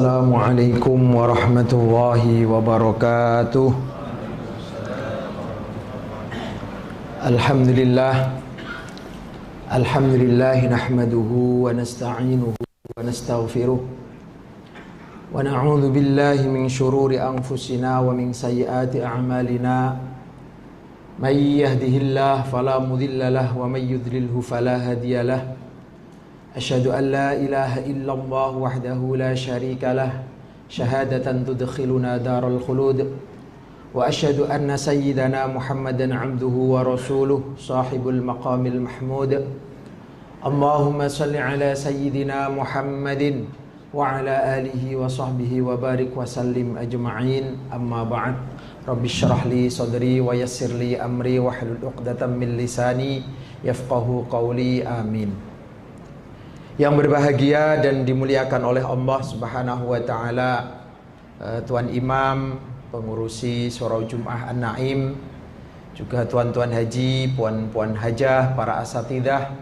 Assalamualaikum warahmatullahi wabarakatuh. Alhamdulillah nahmaduhu wa nasta'inuhu wa nastaghfiruh wa na'udzu billahi min shururi anfusina wa min sayyiati a'malina. May yahdihillahu fala mudilla lahu wa may yudlilhu fala hadiya lahu. Asyhadu an la ilaha illallah wahdahu la syarika lah syahadatan tudkhiluna daral khulud wa asyhadu anna sayyidana Muhammadan abduhu wa rasuluh sahibul maqamil mahmud. Allahumma salli ala sayyidina Muhammadin wa ala alihi wa sahbihi wa barik wa sallim ajma'in. Amma ba'd. Rabbi syrah li sadri wa yassir li amri wa hlul 'uqdatam min lisani yafqahu qawli. Amin. Yang berbahagia dan dimuliakan oleh Allah Subhanahu wa taala, Tuan Imam, pengurusi Surau Jum'ah An-Naim, juga tuan-tuan haji, puan-puan hajah, para asatidah,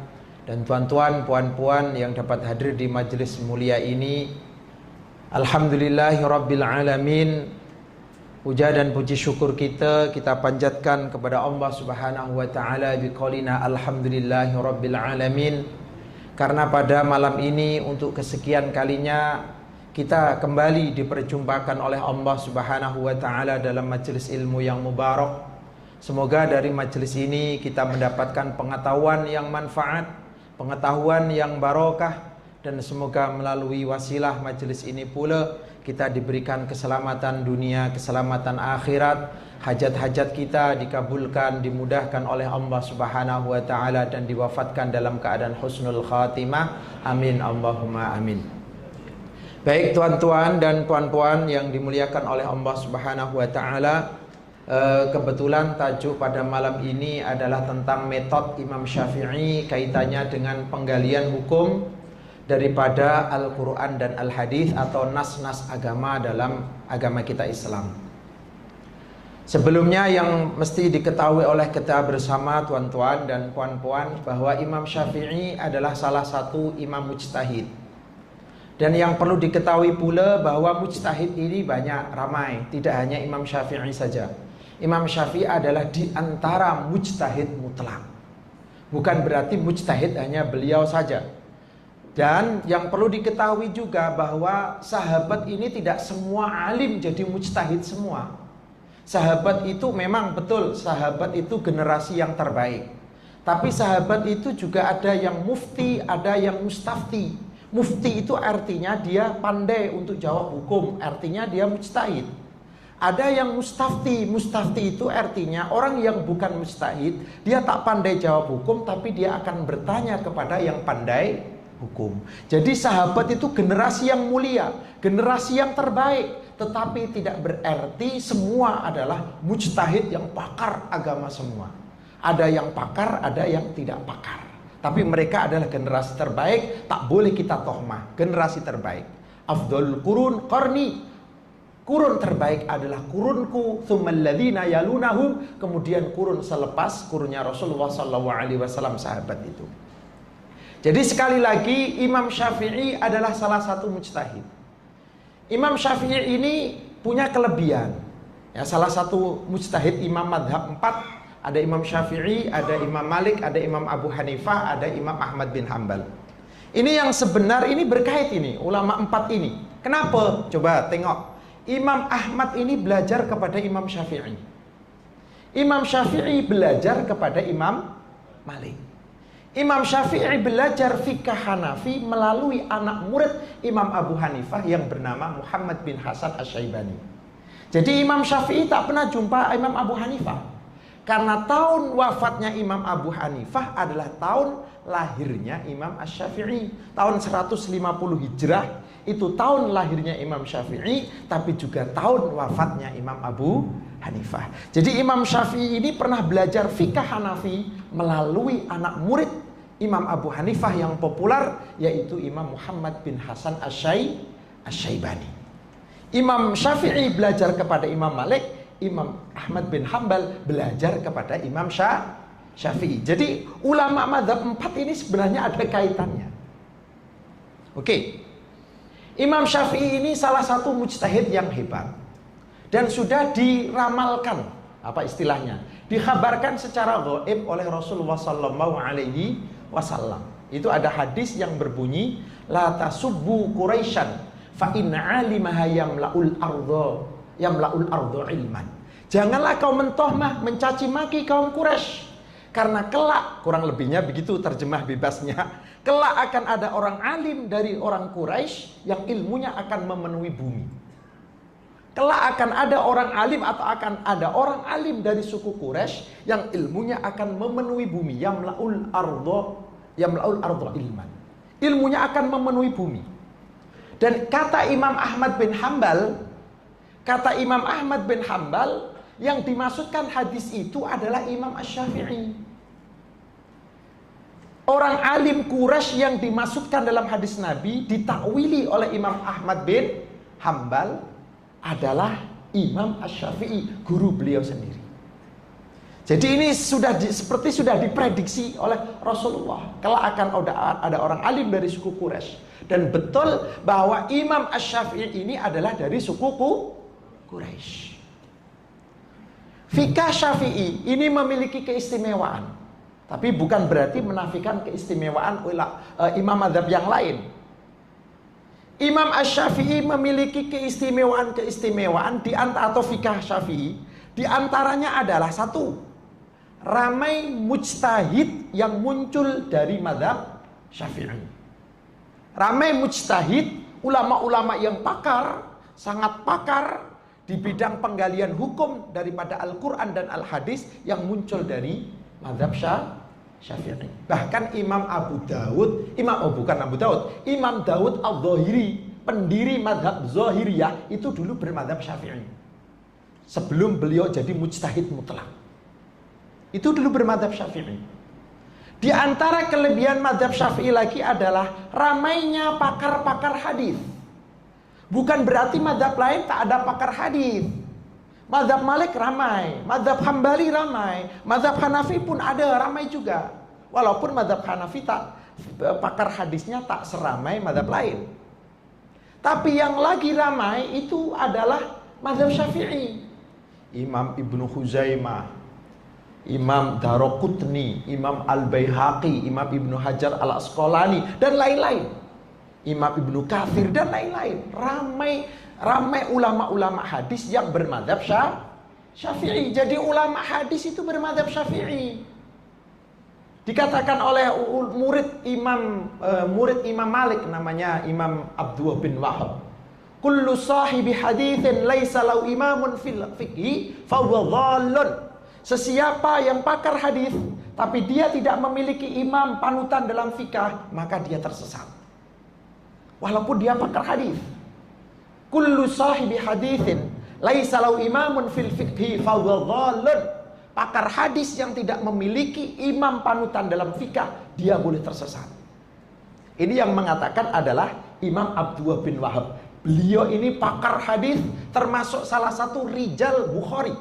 dan tuan-tuan, puan-puan yang dapat hadir di majelis mulia ini. Alhamdulillahirabbil alamin. Puja dan puji syukur kita panjatkan kepada Allah Subhanahu wa taala biqaulina alhamdulillahirabbil alamin. Karena pada malam ini untuk kesekian kalinya kita kembali diperjumpakan oleh Allah Subhanahu wa taala dalam majelis ilmu yang mubarak. Semoga dari majelis ini kita mendapatkan pengetahuan yang manfaat, pengetahuan yang barokah, dan semoga melalui wasilah majelis ini pula kita diberikan keselamatan dunia, keselamatan akhirat. Hajat-hajat kita dikabulkan, dimudahkan oleh Allah Subhanahu wa taala, dan diwafatkan dalam keadaan husnul khatimah. Amin Allahumma amin. Baik tuan-tuan dan puan-puan yang dimuliakan oleh Allah Subhanahu wa taala, kebetulan tajuk pada malam ini adalah tentang metode Imam Syafi'i kaitannya dengan penggalian hukum daripada Al-Qur'an dan Al-Hadis atau nas-nas agama dalam agama kita Islam. Sebelumnya yang mesti diketahui oleh kita bersama tuan-tuan dan puan-puan bahwa Imam Syafi'i adalah salah satu imam mujtahid. Dan yang perlu diketahui pula bahwa mujtahid ini banyak, ramai, tidak hanya Imam Syafi'i saja. Imam Syafi'i adalah di antara mujtahid mutlak. Bukan berarti mujtahid hanya beliau saja. Dan yang perlu diketahui juga bahwa sahabat ini tidak semua alim jadi mujtahid semua. Sahabat itu memang betul, sahabat itu generasi yang terbaik. Tapi sahabat itu juga ada yang mufti, ada yang mustafti. Mufti itu artinya dia pandai untuk jawab hukum, artinya dia mujtahid. Ada yang mustafti, mustafti itu artinya orang yang bukan mujtahid, dia tak pandai jawab hukum, tapi dia akan bertanya kepada yang pandai hukum. Jadi sahabat itu generasi yang mulia, generasi yang terbaik. Tetapi tidak berarti semua adalah mujtahid yang pakar agama semua. Ada yang pakar, ada yang tidak pakar. Tapi mereka adalah generasi terbaik, tak boleh kita tohmah. Generasi terbaik. Afdhal qurun qarni. Kurun terbaik adalah kurunku, tsummal ladzina yalunahum, kemudian kurun selepas kurunnya Rasulullah SAW, sahabat itu. Jadi sekali lagi Imam Syafi'i adalah salah satu mujtahid. Imam Syafi'i ini punya kelebihan. Ya, salah satu mujtahid imam madhab 4. Ada Imam Syafi'i, ada Imam Malik, ada Imam Abu Hanifah, ada Imam Ahmad bin Hanbal. Ini yang sebenar, ini berkait ini, ulama 4 ini. Kenapa? Coba tengok. Imam Ahmad ini belajar kepada Imam Syafi'i. Imam Syafi'i belajar kepada Imam Malik. Imam Syafi'i belajar fikih Hanafi melalui anak murid Imam Abu Hanifah yang bernama Muhammad bin Hasan Asy-Syaibani. Jadi Imam Syafi'i tak pernah jumpa Imam Abu Hanifah. Karena tahun wafatnya Imam Abu Hanifah adalah tahun lahirnya Imam Asy-Syafi'i. Tahun 150 Hijrah itu tahun lahirnya Imam Syafi'i, tapi juga tahun wafatnya Imam Abu Hanifah. Jadi Imam Syafi'i ini pernah belajar fikih Hanafi melalui anak murid Imam Abu Hanifah yang populer, yaitu Imam Muhammad bin Hasan Asy-Syaibani. Imam Syafi'i belajar kepada Imam Malik, Imam Ahmad bin Hanbal belajar kepada Imam Syafi'i. Jadi ulama mazhab 4 ini sebenarnya ada kaitannya. Oke. Imam Syafi'i ini salah satu mujtahid yang hebat dan sudah diramalkan, apa istilahnya, dikhabarkan secara gaib oleh Rasulullah sallallahu alaihi wasallam. Itu ada hadis yang berbunyi, la tasubbu Quraisyan fa in 'alimaha yamla'ul ardo ilman. Janganlah kau mentohmah, mencaci maki kaum Quraisy, karena kelak, kurang lebihnya begitu terjemah bebasnya, kelak akan ada orang alim dari orang Quraisy yang ilmunya akan memenuhi bumi. Kelak akan ada orang alim atau akan ada orang alim dari suku Quraisy yang ilmunya akan memenuhi bumi. Yamla'ul ardo ilman. Ilmunya akan memenuhi bumi. Dan kata Imam Ahmad bin Hambal, yang dimaksudkan hadis itu adalah Imam Asy-Syafi'i. Orang alim Quraisy yang dimaksudkan dalam hadis Nabi ditakwili oleh Imam Ahmad bin Hambal adalah Imam Asy-Syafi'i, guru beliau sendiri. Jadi ini seperti sudah diprediksi oleh Rasulullah, kalau akan ada orang alim dari suku Quraisy. Dan betul bahwa Imam Asy-Syafi'i ini adalah dari suku Quraisy. Fikih Syafi'i ini memiliki keistimewaan, tapi bukan berarti menafikan keistimewaan imam mazhab yang lain. Imam Asy-Syafi'i memiliki keistimewaan atau fikih Syafi'i. Di antaranya adalah satu, ramai mujtahid yang muncul dari mazhab Syafi'i. Ramai mujtahid, ulama-ulama yang pakar, sangat pakar di bidang penggalian hukum daripada Al-Quran dan Al-Hadis yang muncul dari mazhab Syafi'i. Bahkan Imam Daud Al-Zahiri, pendiri mazhab Zahiriyah, itu dulu bermazhab Syafi'i. Sebelum beliau jadi mujtahid mutlak, itu dulu bermazhab Syafi'i. Di antara kelebihan mazhab Syafi'i lagi adalah ramainya pakar-pakar hadis. Bukan berarti mazhab lain tak ada pakar hadis. Mazhab Malik ramai, mazhab Hambali ramai, mazhab Hanafi pun ada, ramai juga. Walaupun mazhab Hanafi pakar hadisnya tak seramai mazhab lain. Tapi yang lagi ramai itu adalah mazhab Syafi'i. Imam Ibnu Khuzaimah, Imam Daroqutni, Imam Al-Baihaqi, Imam Ibnu Hajar Al-Asqalani, dan lain-lain. Imam Ibnu Katsir dan lain-lain. Ramai ulama-ulama hadis yang bermadzhab Syafi'i. Jadi ulama hadis itu bermadzhab Syafi'i. Dikatakan oleh murid Imam Malik, namanya Imam Abdullah bin Wahab, kullu sahibi haditsin laisa lahu imamun fil fiqhi fa huwa dhallun. Sesiapa yang pakar hadis tapi dia tidak memiliki imam panutan dalam fikih, maka dia tersesat. Walaupun dia pakar hadis. Kullu sahibi haditsin laisa lahu imamun fil fiqhi fa huwa dhallun. Pakar hadis yang tidak memiliki imam panutan dalam fikih, dia boleh tersesat. Ini yang mengatakan adalah Imam Abdullah bin Wahab. Beliau ini pakar hadis, termasuk salah satu rijal Bukhari,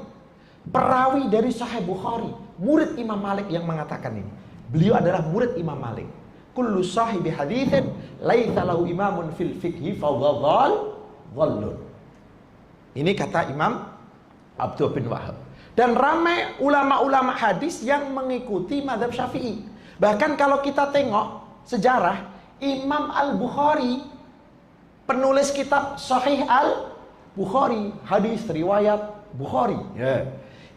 perawi dari Sahih Bukhari, murid Imam Malik yang mengatakan ini. Beliau adalah murid Imam Malik. Kullu sahibi haditsin laisa lahu imamun fil fiqhi fa huwa dhallun. Ini kata Imam Abdullah bin Wahab. Dan ramai ulama-ulama hadis yang mengikuti mazhab Syafi'i. Bahkan kalau kita tengok sejarah, Imam Al-Bukhari, penulis kitab Sahih Al-Bukhari, hadis riwayat Bukhari.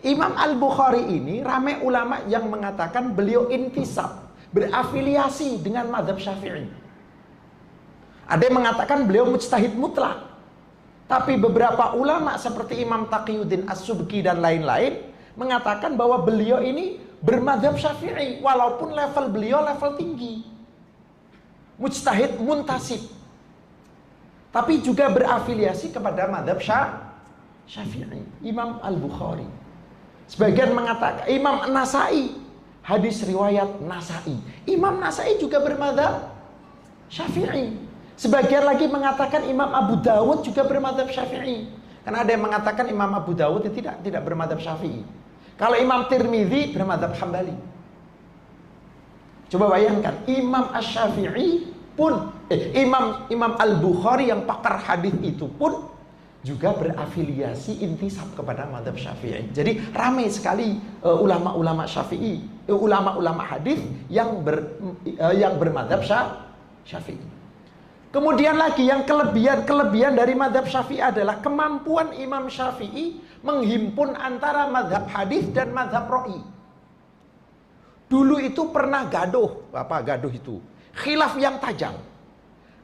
Imam Al-Bukhari ini ramai ulama yang mengatakan beliau intisab, berafiliasi dengan mazhab Syafi'i. Ada yang mengatakan beliau mujtahid mutlak. Tapi beberapa ulama seperti Imam Taqiyuddin As-Subki dan lain-lain mengatakan bahwa beliau ini bermadzhab Syafi'i, walaupun level beliau level tinggi, mujtahid muntasib, tapi juga berafiliasi kepada madzhab Syafi'i. Imam Al-Bukhari, sebagian mengatakan Imam Nasai, hadis riwayat Nasai, Imam Nasai juga bermadzhab Syafi'i. Sebagian lagi mengatakan Imam Abu Dawud juga bermadzhab Syafi'i. Karena ada yang mengatakan Imam Abu Dawud tidak bermadzhab Syafi'i. Kalau Imam Tirmidzi bermadzhab Hambali. Coba bayangkan, Imam Asy-Syafi'i pun Imam Al-Bukhari yang pakar hadis itu pun juga berafiliasi intisab kepada mazhab Syafi'i. Jadi ramai sekali ulama-ulama Syafi'i, ulama-ulama hadis yang bermadzhab Syafi'i. Kemudian lagi yang kelebihan dari mazhab Syafi'i adalah kemampuan Imam Syafi'i menghimpun antara mazhab hadis dan mazhab ra'i. Dulu itu pernah gaduh itu? Khilaf yang tajam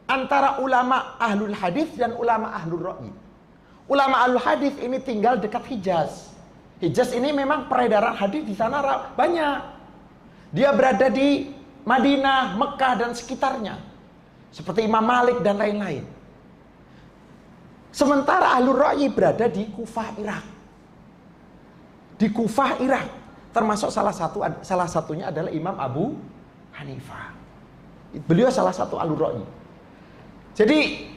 antara ulama ahlul hadis dan ulama ahlul ra'i. Ulama ahlul hadis ini tinggal dekat Hijaz. Hijaz ini memang peredaran hadis di sana banyak. Dia berada di Madinah, Mekah dan sekitarnya. Seperti Imam Malik dan lain-lain. Sementara ahlul ra'i berada di Kufah, Irak. Di Kufah, Irak. Termasuk salah satunya adalah Imam Abu Hanifah. Beliau salah satu ahlul ra'i. Jadi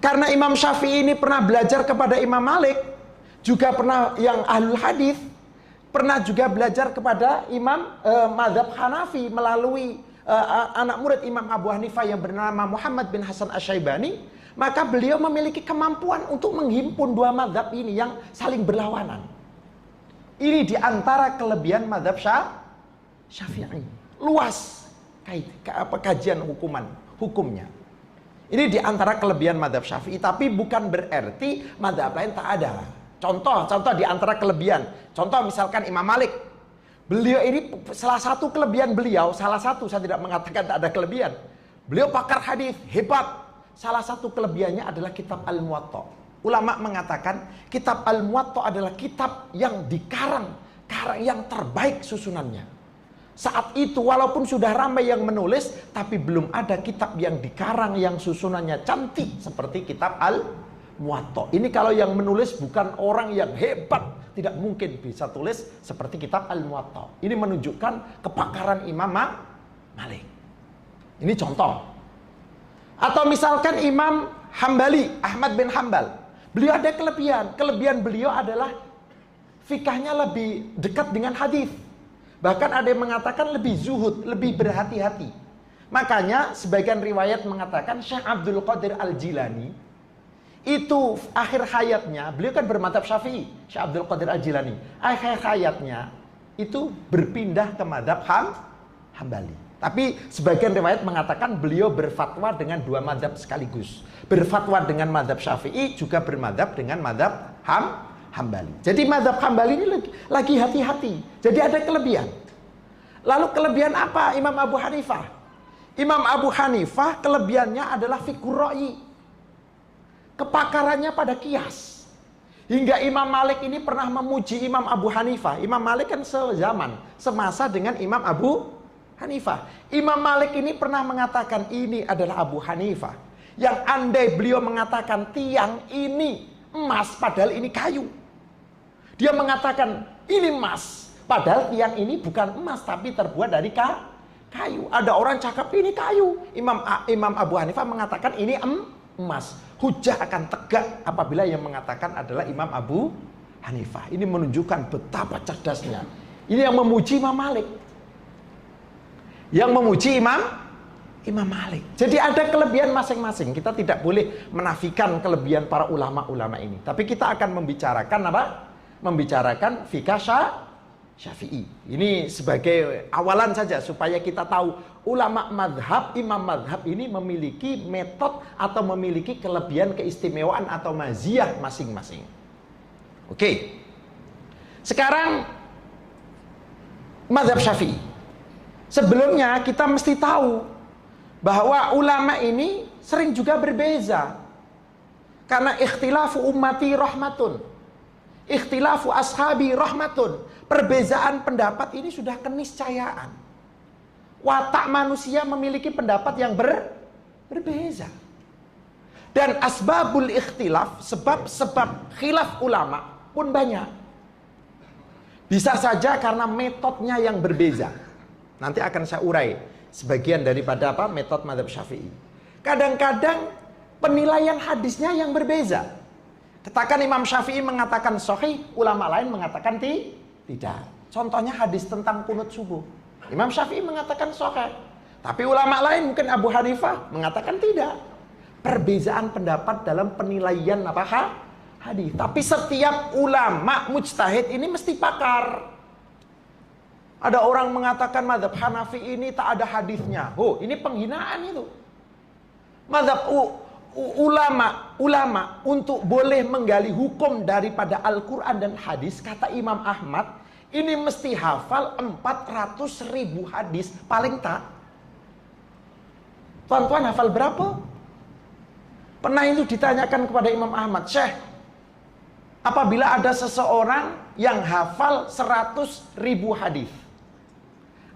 karena Imam Syafi'i ini pernah belajar kepada Imam Malik, juga pernah yang ahlul hadis, pernah juga belajar kepada Imam mazhab Hanafi melalui anak murid Imam Abu Hanifah yang bernama Muhammad bin Hasan Asy-Syaibani, maka beliau memiliki kemampuan untuk menghimpun dua mazhab ini yang saling berlawanan. Ini diantara kelebihan mazhab Syafi'i. Luas kajian hukumnya. Ini diantara kelebihan mazhab Syafi'i, tapi bukan berarti mazhab lain tak ada. Contoh diantara kelebihan. Contoh misalkan Imam Malik. Beliau ini salah satu kelebihan beliau, saya tidak mengatakan tak ada kelebihan. Beliau pakar hadis, hebat. Salah satu kelebihannya adalah kitab Al-Muwatta. Ulama mengatakan kitab Al-Muwatta adalah kitab yang dikarang yang terbaik susunannya. Saat itu walaupun sudah ramai yang menulis, tapi belum ada kitab yang dikarang yang susunannya cantik seperti kitab Al-Muwatta. Ini kalau yang menulis bukan orang yang hebat, tidak mungkin bisa tulis seperti kitab Al-Muwatta. Ini menunjukkan kepakaran Imam Malik. Ini contoh. Atau misalkan Imam Hambali, Ahmad bin Hambal. Beliau ada kelebihan. Kelebihan beliau adalah fikahnya lebih dekat dengan hadis. Bahkan ada yang mengatakan lebih zuhud, lebih berhati-hati. Makanya sebagian riwayat mengatakan Syekh Abdul Qadir Al-Jilani itu akhir hayatnya, beliau kan bermadzhab Syafi'i, Syekh Abdul Qadir Al-Jilani. Akhir hayatnya itu berpindah ke madzhab Hambali. Tapi sebagian riwayat mengatakan beliau berfatwa dengan dua madzhab sekaligus. Berfatwa dengan madzhab Syafi'i, juga bermadzhab dengan madzhab Hambali. Jadi mazhab Hambali ini lagi hati-hati. Jadi ada kelebihan. Lalu kelebihan apa Imam Abu Hanifah? Imam Abu Hanifah kelebihannya adalah fiqh ra'i. Kepakarannya pada kias. Hingga Imam Malik ini pernah memuji Imam Abu Hanifah. Imam Malik kan semasa dengan Imam Abu Hanifah. Imam Malik ini pernah mengatakan ini adalah Abu Hanifah. Yang andai beliau mengatakan tiang ini emas padahal ini kayu. Dia mengatakan ini emas, padahal tiang ini bukan emas tapi terbuat dari kayu. Ada orang cakap ini kayu. Imam Abu Hanifah mengatakan ini emas. Hujah akan tegak apabila yang mengatakan adalah Imam Abu Hanifah. Ini menunjukkan betapa cerdasnya. Ini yang memuji Imam Malik. Yang memuji Imam Malik. Jadi ada kelebihan masing-masing. Kita tidak boleh menafikan kelebihan para ulama-ulama ini. Tapi kita akan membicarakan apa? Membicarakan fikih Syafi'i. Ini sebagai awalan saja supaya kita tahu ulama madhab, imam madhab ini memiliki metode atau memiliki kelebihan, keistimewaan atau maziyah masing-masing. Oke. Sekarang madhab Syafi'i. Sebelumnya kita mesti tahu bahwa ulama ini sering juga berbeza. Karena ikhtilafu ummati rahmatun. Ikhtilafu ashabi rahmatun. Perbezaan pendapat ini sudah keniscayaan. Watak manusia memiliki pendapat yang berbeza. Dan asbabul ikhtilaf, sebab-sebab khilaf ulama pun banyak. Bisa saja karena metodenya yang berbeza. Nanti akan saya urai sebagian daripada metode mazhab Syafi'i. Kadang-kadang penilaian hadisnya yang berbeza. Katakan Imam Syafi'i mengatakan sahih, ulama lain mengatakan tidak. Contohnya hadis tentang kunut subuh. Imam Syafi'i mengatakan sahih. Tapi ulama lain mungkin Abu Hanifah mengatakan tidak. Perbezaan pendapat dalam penilaian hadis. Tapi setiap ulama mujtahid ini mesti pakar. Ada orang mengatakan mazhab Hanafi ini tak ada hadisnya. Oh, ini penghinaan itu. Mazhab ulama untuk boleh menggali hukum daripada Al-Quran dan hadis, kata Imam Ahmad, ini mesti hafal 400.000 hadis paling tak. Tuan-tuan hafal berapa? Pernah itu ditanyakan kepada Imam Ahmad, Syekh, apabila ada seseorang yang hafal 100.000 hadis,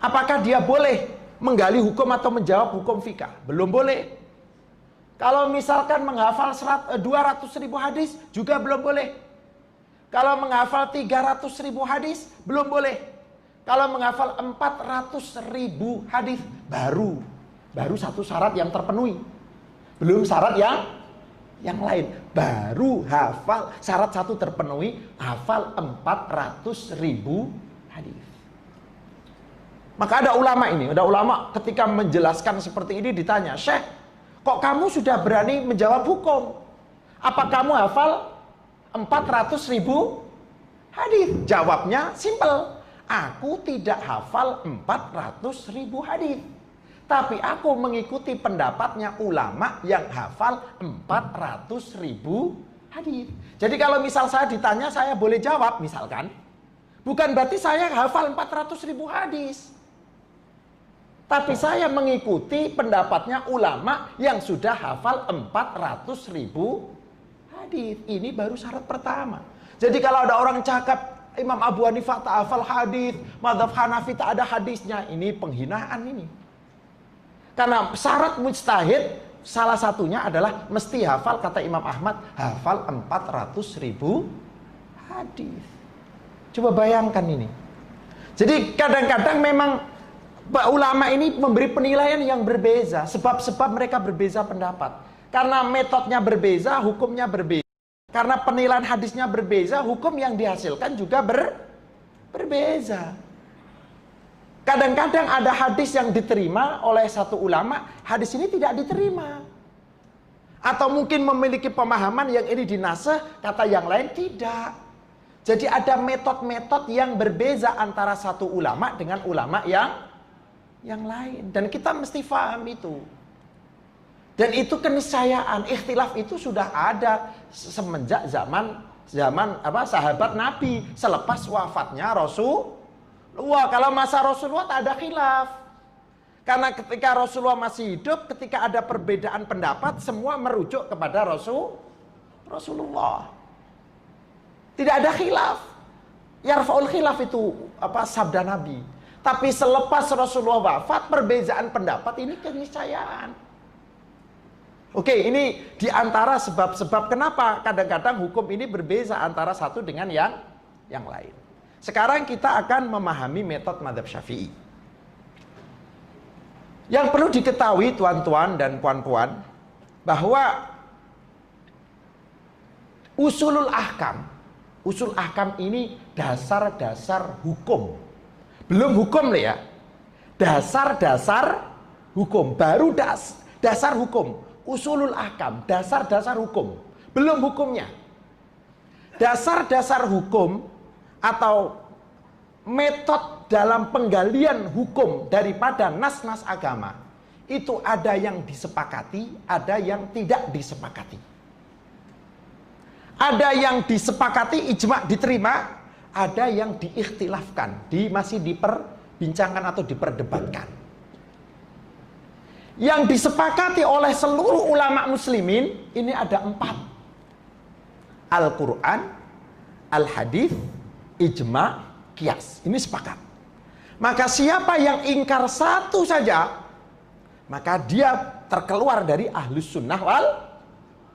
apakah dia boleh menggali hukum atau menjawab hukum fikih? Belum boleh. Kalau misalkan menghafal 200.000 hadis, juga belum boleh. Kalau menghafal 300.000 hadis, belum boleh. Kalau menghafal 400.000 hadis, baru satu syarat yang terpenuhi. Belum syarat yang lain. Baru hafal syarat satu terpenuhi, hafal 400.000 hadis. Maka ada ulama ketika menjelaskan seperti ini ditanya, Syekh, kok kamu sudah berani menjawab hukum? Apa kamu hafal 400.000 hadis? Jawabnya simpel, aku tidak hafal 400.000 hadis. Tapi aku mengikuti pendapatnya ulama yang hafal 400.000 hadis. Jadi kalau misal saya ditanya, saya boleh jawab misalkan. Bukan berarti saya hafal 400.000 hadis. Tapi saya mengikuti pendapatnya ulama yang sudah hafal 400.000 hadis. Ini baru syarat pertama. Jadi kalau ada orang cakap Imam Abu Hanifah tak hafal hadis, mazhab Hanafi tak ada hadisnya, ini penghinaan ini. Karena syarat mujtahid salah satunya adalah mesti hafal, kata Imam Ahmad, hafal 400.000 hadis. Coba bayangkan ini. Jadi kadang-kadang memang ulama ini memberi penilaian yang berbeza, sebab mereka berbeza pendapat. Karena metodenya berbeza, hukumnya berbeza. Karena penilaian hadisnya berbeza, hukum yang dihasilkan juga berbeza. Kadang-kadang ada hadis yang diterima oleh satu ulama, hadis ini tidak diterima. Atau mungkin memiliki pemahaman yang ini dinasah, kata yang lain tidak. Jadi ada metode-metode yang berbeza antara satu ulama dengan ulama yang lain. Dan kita mesti paham itu. Dan itu keniscayaan, ikhtilaf itu sudah ada semenjak zaman sahabat Nabi, selepas wafatnya Rasulullah. Kalau masa Rasulullah tak ada khilaf. Karena ketika Rasulullah masih hidup, ketika ada perbedaan pendapat, semua merujuk kepada Rasulullah. Tidak ada khilaf. Yarfa'ul khilaf itu sabda Nabi. Tapi selepas Rasulullah wafat, perbedaan pendapat ini keniscayaan. Oke, ini diantara sebab-sebab kenapa kadang-kadang hukum ini berbeza antara satu dengan yang lain. Sekarang kita akan memahami metode mazhab Syafi'i. Yang perlu diketahui tuan-tuan dan puan-puan, bahwa usul ahkam ini dasar-dasar hukum. Belum hukum loh ya. Dasar-dasar hukum, baru dasar hukum. Usulul ahkam, dasar-dasar hukum. Belum hukumnya. Dasar-dasar hukum atau metode dalam penggalian hukum daripada nas-nas agama, itu ada yang disepakati, ada yang tidak disepakati. Ada yang disepakati, ijma diterima, ada yang diikhtilafkan, masih diperbincangkan atau diperdebatkan. Yang disepakati oleh seluruh ulama muslimin, ini ada 4. Al-Quran, Al-Hadis, Ijma, Qiyas. Ini sepakat. Maka siapa yang ingkar satu saja, maka dia terkeluar dari ahlus sunnah wal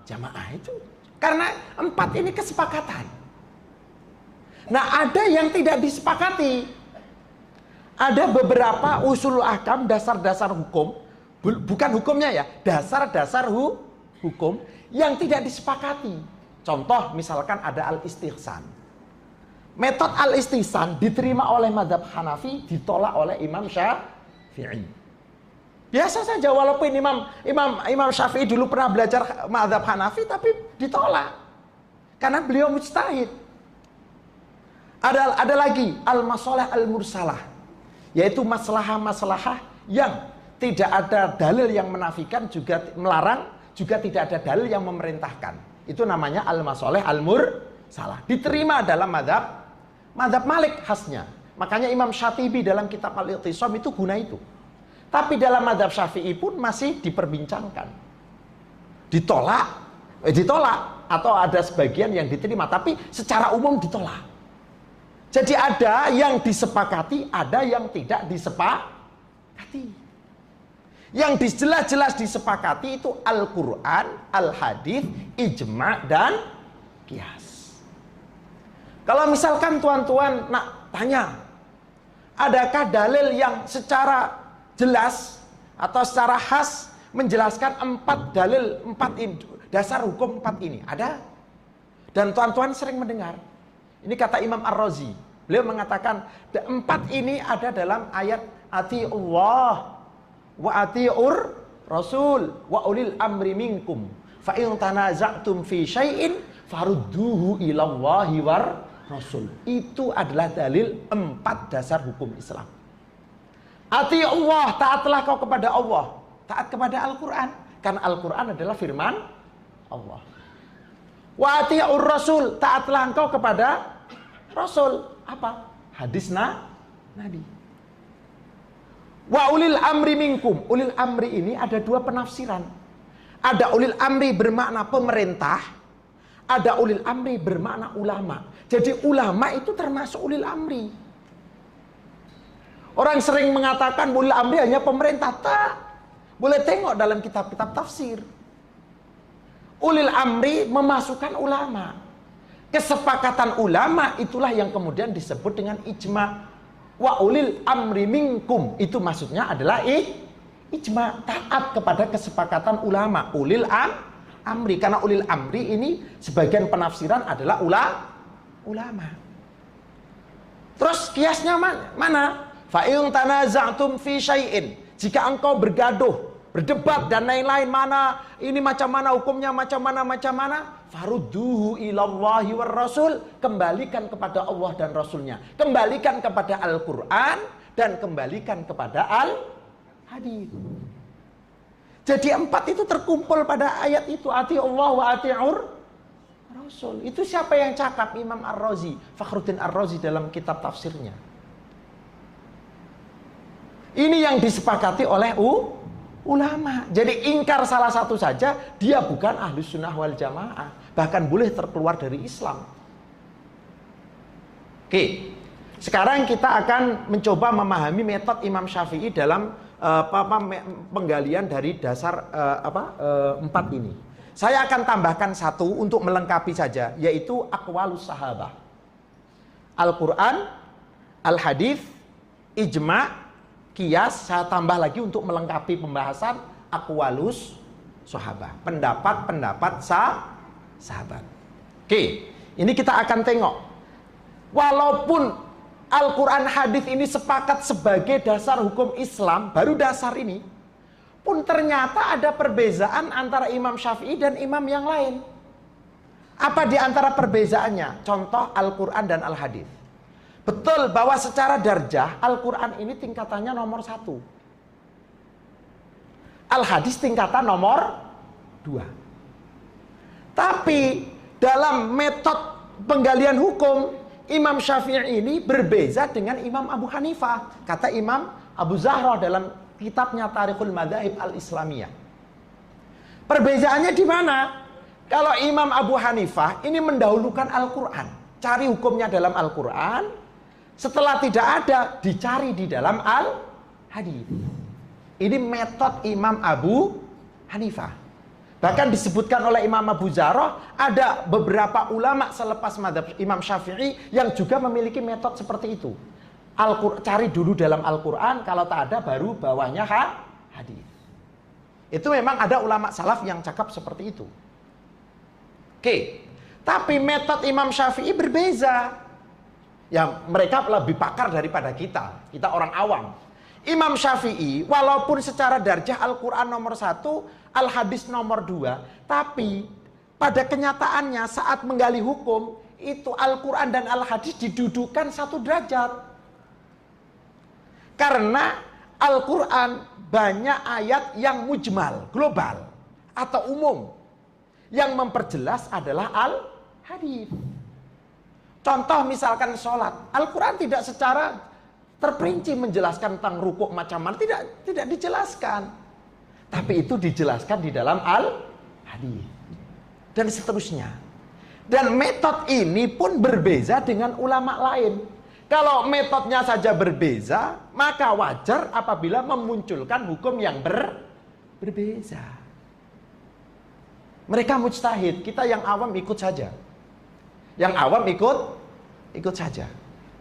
jamaah itu. Karena 4 ini kesepakatan. Nah, ada yang tidak disepakati. Ada beberapa usul ahkam, dasar-dasar hukum, bukan hukumnya ya, dasar-dasar hukum yang tidak disepakati. Contoh misalkan ada al-istihsan. Metode al-istihsan diterima oleh mazhab Hanafi, ditolak oleh Imam Syafi'i. Biasa saja, walaupun Imam Syafi'i dulu pernah belajar mazhab Hanafi, tapi ditolak karena beliau mujtahid. Ada lagi al-masalah al-mursalah, yaitu maslahah-maslahah yang tidak ada dalil yang menafikan, juga melarang, juga tidak ada dalil yang memerintahkan. Itu namanya al-masalah al-mursalah. Diterima dalam mazhab Malik khasnya. Makanya Imam Syatibi dalam kitab Al-I'tisam itu guna itu. Tapi dalam mazhab Syafi'i pun masih diperbincangkan. Ditolak atau ada sebagian yang diterima, tapi secara umum ditolak. Jadi ada yang disepakati, ada yang tidak disepakati. Yang jelas-jelas disepakati itu Al-Quran, Al-Hadis, Ijma' dan Qiyas. Kalau misalkan tuan-tuan nak tanya, adakah dalil yang secara jelas atau secara khas menjelaskan 4 dasar hukum 4 ini? Ada. Dan tuan-tuan sering mendengar. Ini kata Imam Ar-Razi. Beliau mengatakan 4 ini ada dalam ayat ati'ullah wa ati'ur rasul wa ulil amri minkum fa in tanaza'tum fi syai'in farudduhu ilallahi war rasul. Itu adalah dalil 4 dasar hukum Islam. Ati Allah, taatlah kau kepada Allah, taat kepada Al-Quran, karena Al-Quran adalah firman Allah. Wa ati'ur rasul, taatlah engkau kepada Rasul. Apa? Hadis Nabi. Wa ulil amri minkum. Ulil amri ini ada 2 penafsiran. Ada ulil amri bermakna pemerintah, ada ulil amri bermakna ulama. Jadi ulama itu termasuk ulil amri. Orang sering mengatakan ulil amri hanya pemerintah. Tak. Boleh tengok dalam kitab-kitab tafsir. Ulil amri memasukkan ulama. Kesepakatan ulama itulah yang kemudian disebut dengan ijma'. Wa ulil amri minkum, itu maksudnya adalah ijma', taat kepada kesepakatan ulama. Ulil amri, karena ulil amri ini sebagian penafsiran adalah ulama. Terus kiasnya mana? Fa in tanaza'tum fi syai'in, jika engkau bergaduh, berdebat dan lain-lain, mana ini macam mana hukumnya, macam mana, farudduhu ilallahi war rasul, kembalikan kepada Allah dan Rasulnya, kembalikan kepada Al-Quran dan kembalikan kepada Al-Hadis. Jadi 4 itu terkumpul pada ayat itu, ati Allah wa ati'ur rasul. Itu siapa yang cakap? Imam Ar-Razi, Fakhruddin Ar-Razi dalam kitab tafsirnya. Ini yang disepakati oleh ulama. Jadi ingkar salah satu saja, dia bukan Ahlus Sunnah wal Jamaah, bahkan boleh terkeluar dari Islam. Oke, sekarang kita akan mencoba memahami metode Imam Syafi'i dalam penggalian dari dasar 4 ini. Saya akan tambahkan 1 untuk melengkapi saja, yaitu aqwalus sahabah. Al-Quran, Al-Hadis, Ijma', Qiyas. Saya tambah lagi untuk melengkapi pembahasan aqwalus sahabah, pendapat sahabat. Oke, ini kita akan tengok. Walaupun Al-Quran, Hadis ini sepakat sebagai dasar hukum Islam, baru dasar ini, pun ternyata ada perbezaan antara Imam Syafi'i dan imam yang lain. Apa di antara perbezaannya? Contoh Al-Quran dan Al-Hadis. Betul bahwa secara darjah Al-Quran ini tingkatannya nomor 1, Al-Hadis tingkatan nomor 2. Tapi dalam metode penggalian hukum, Imam Syafi'i ini berbeza dengan Imam Abu Hanifah. Kata Imam Abu Zahra dalam kitabnya Tarikhul Madzahib Al-Islamiyah. Perbezaannya di mana? Kalau Imam Abu Hanifah ini mendahulukan Al-Quran, cari hukumnya dalam Al-Quran. Setelah tidak ada, dicari di dalam Al-Hadis. Ini metode Imam Abu Hanifah. Bahkan disebutkan oleh Imam Abu Zahra, ada beberapa ulama selepas mazhab Imam Syafi'i yang juga memiliki metode seperti itu. Cari dulu dalam Al-Quran, kalau tak ada baru bawahnya hadis. Itu memang ada ulama salaf yang cakap seperti itu. Oke, tapi metode Imam Syafi'i berbeza. Ya, mereka lebih pakar daripada kita orang awam. Imam Syafi'i walaupun secara darjah Al-Quran nomor 1, Al-Hadis nomor 2, tapi pada kenyataannya saat menggali hukum itu Al-Quran dan Al-Hadis didudukan satu derajat. Karena Al-Quran banyak ayat yang mujmal, global atau umum. Yang memperjelas adalah Al-Hadis. Contoh misalkan sholat, Al-Quran tidak secara terperinci menjelaskan tentang rukuk macam mana, tidak dijelaskan. Tapi itu dijelaskan di dalam Al-Hadis. Dan seterusnya. Dan metode ini pun berbeza dengan ulama lain. Kalau metodenya saja berbeza, maka wajar apabila memunculkan hukum yang berbeza. Mereka mujtahid, kita yang awam ikut saja. Yang awam ikut saja.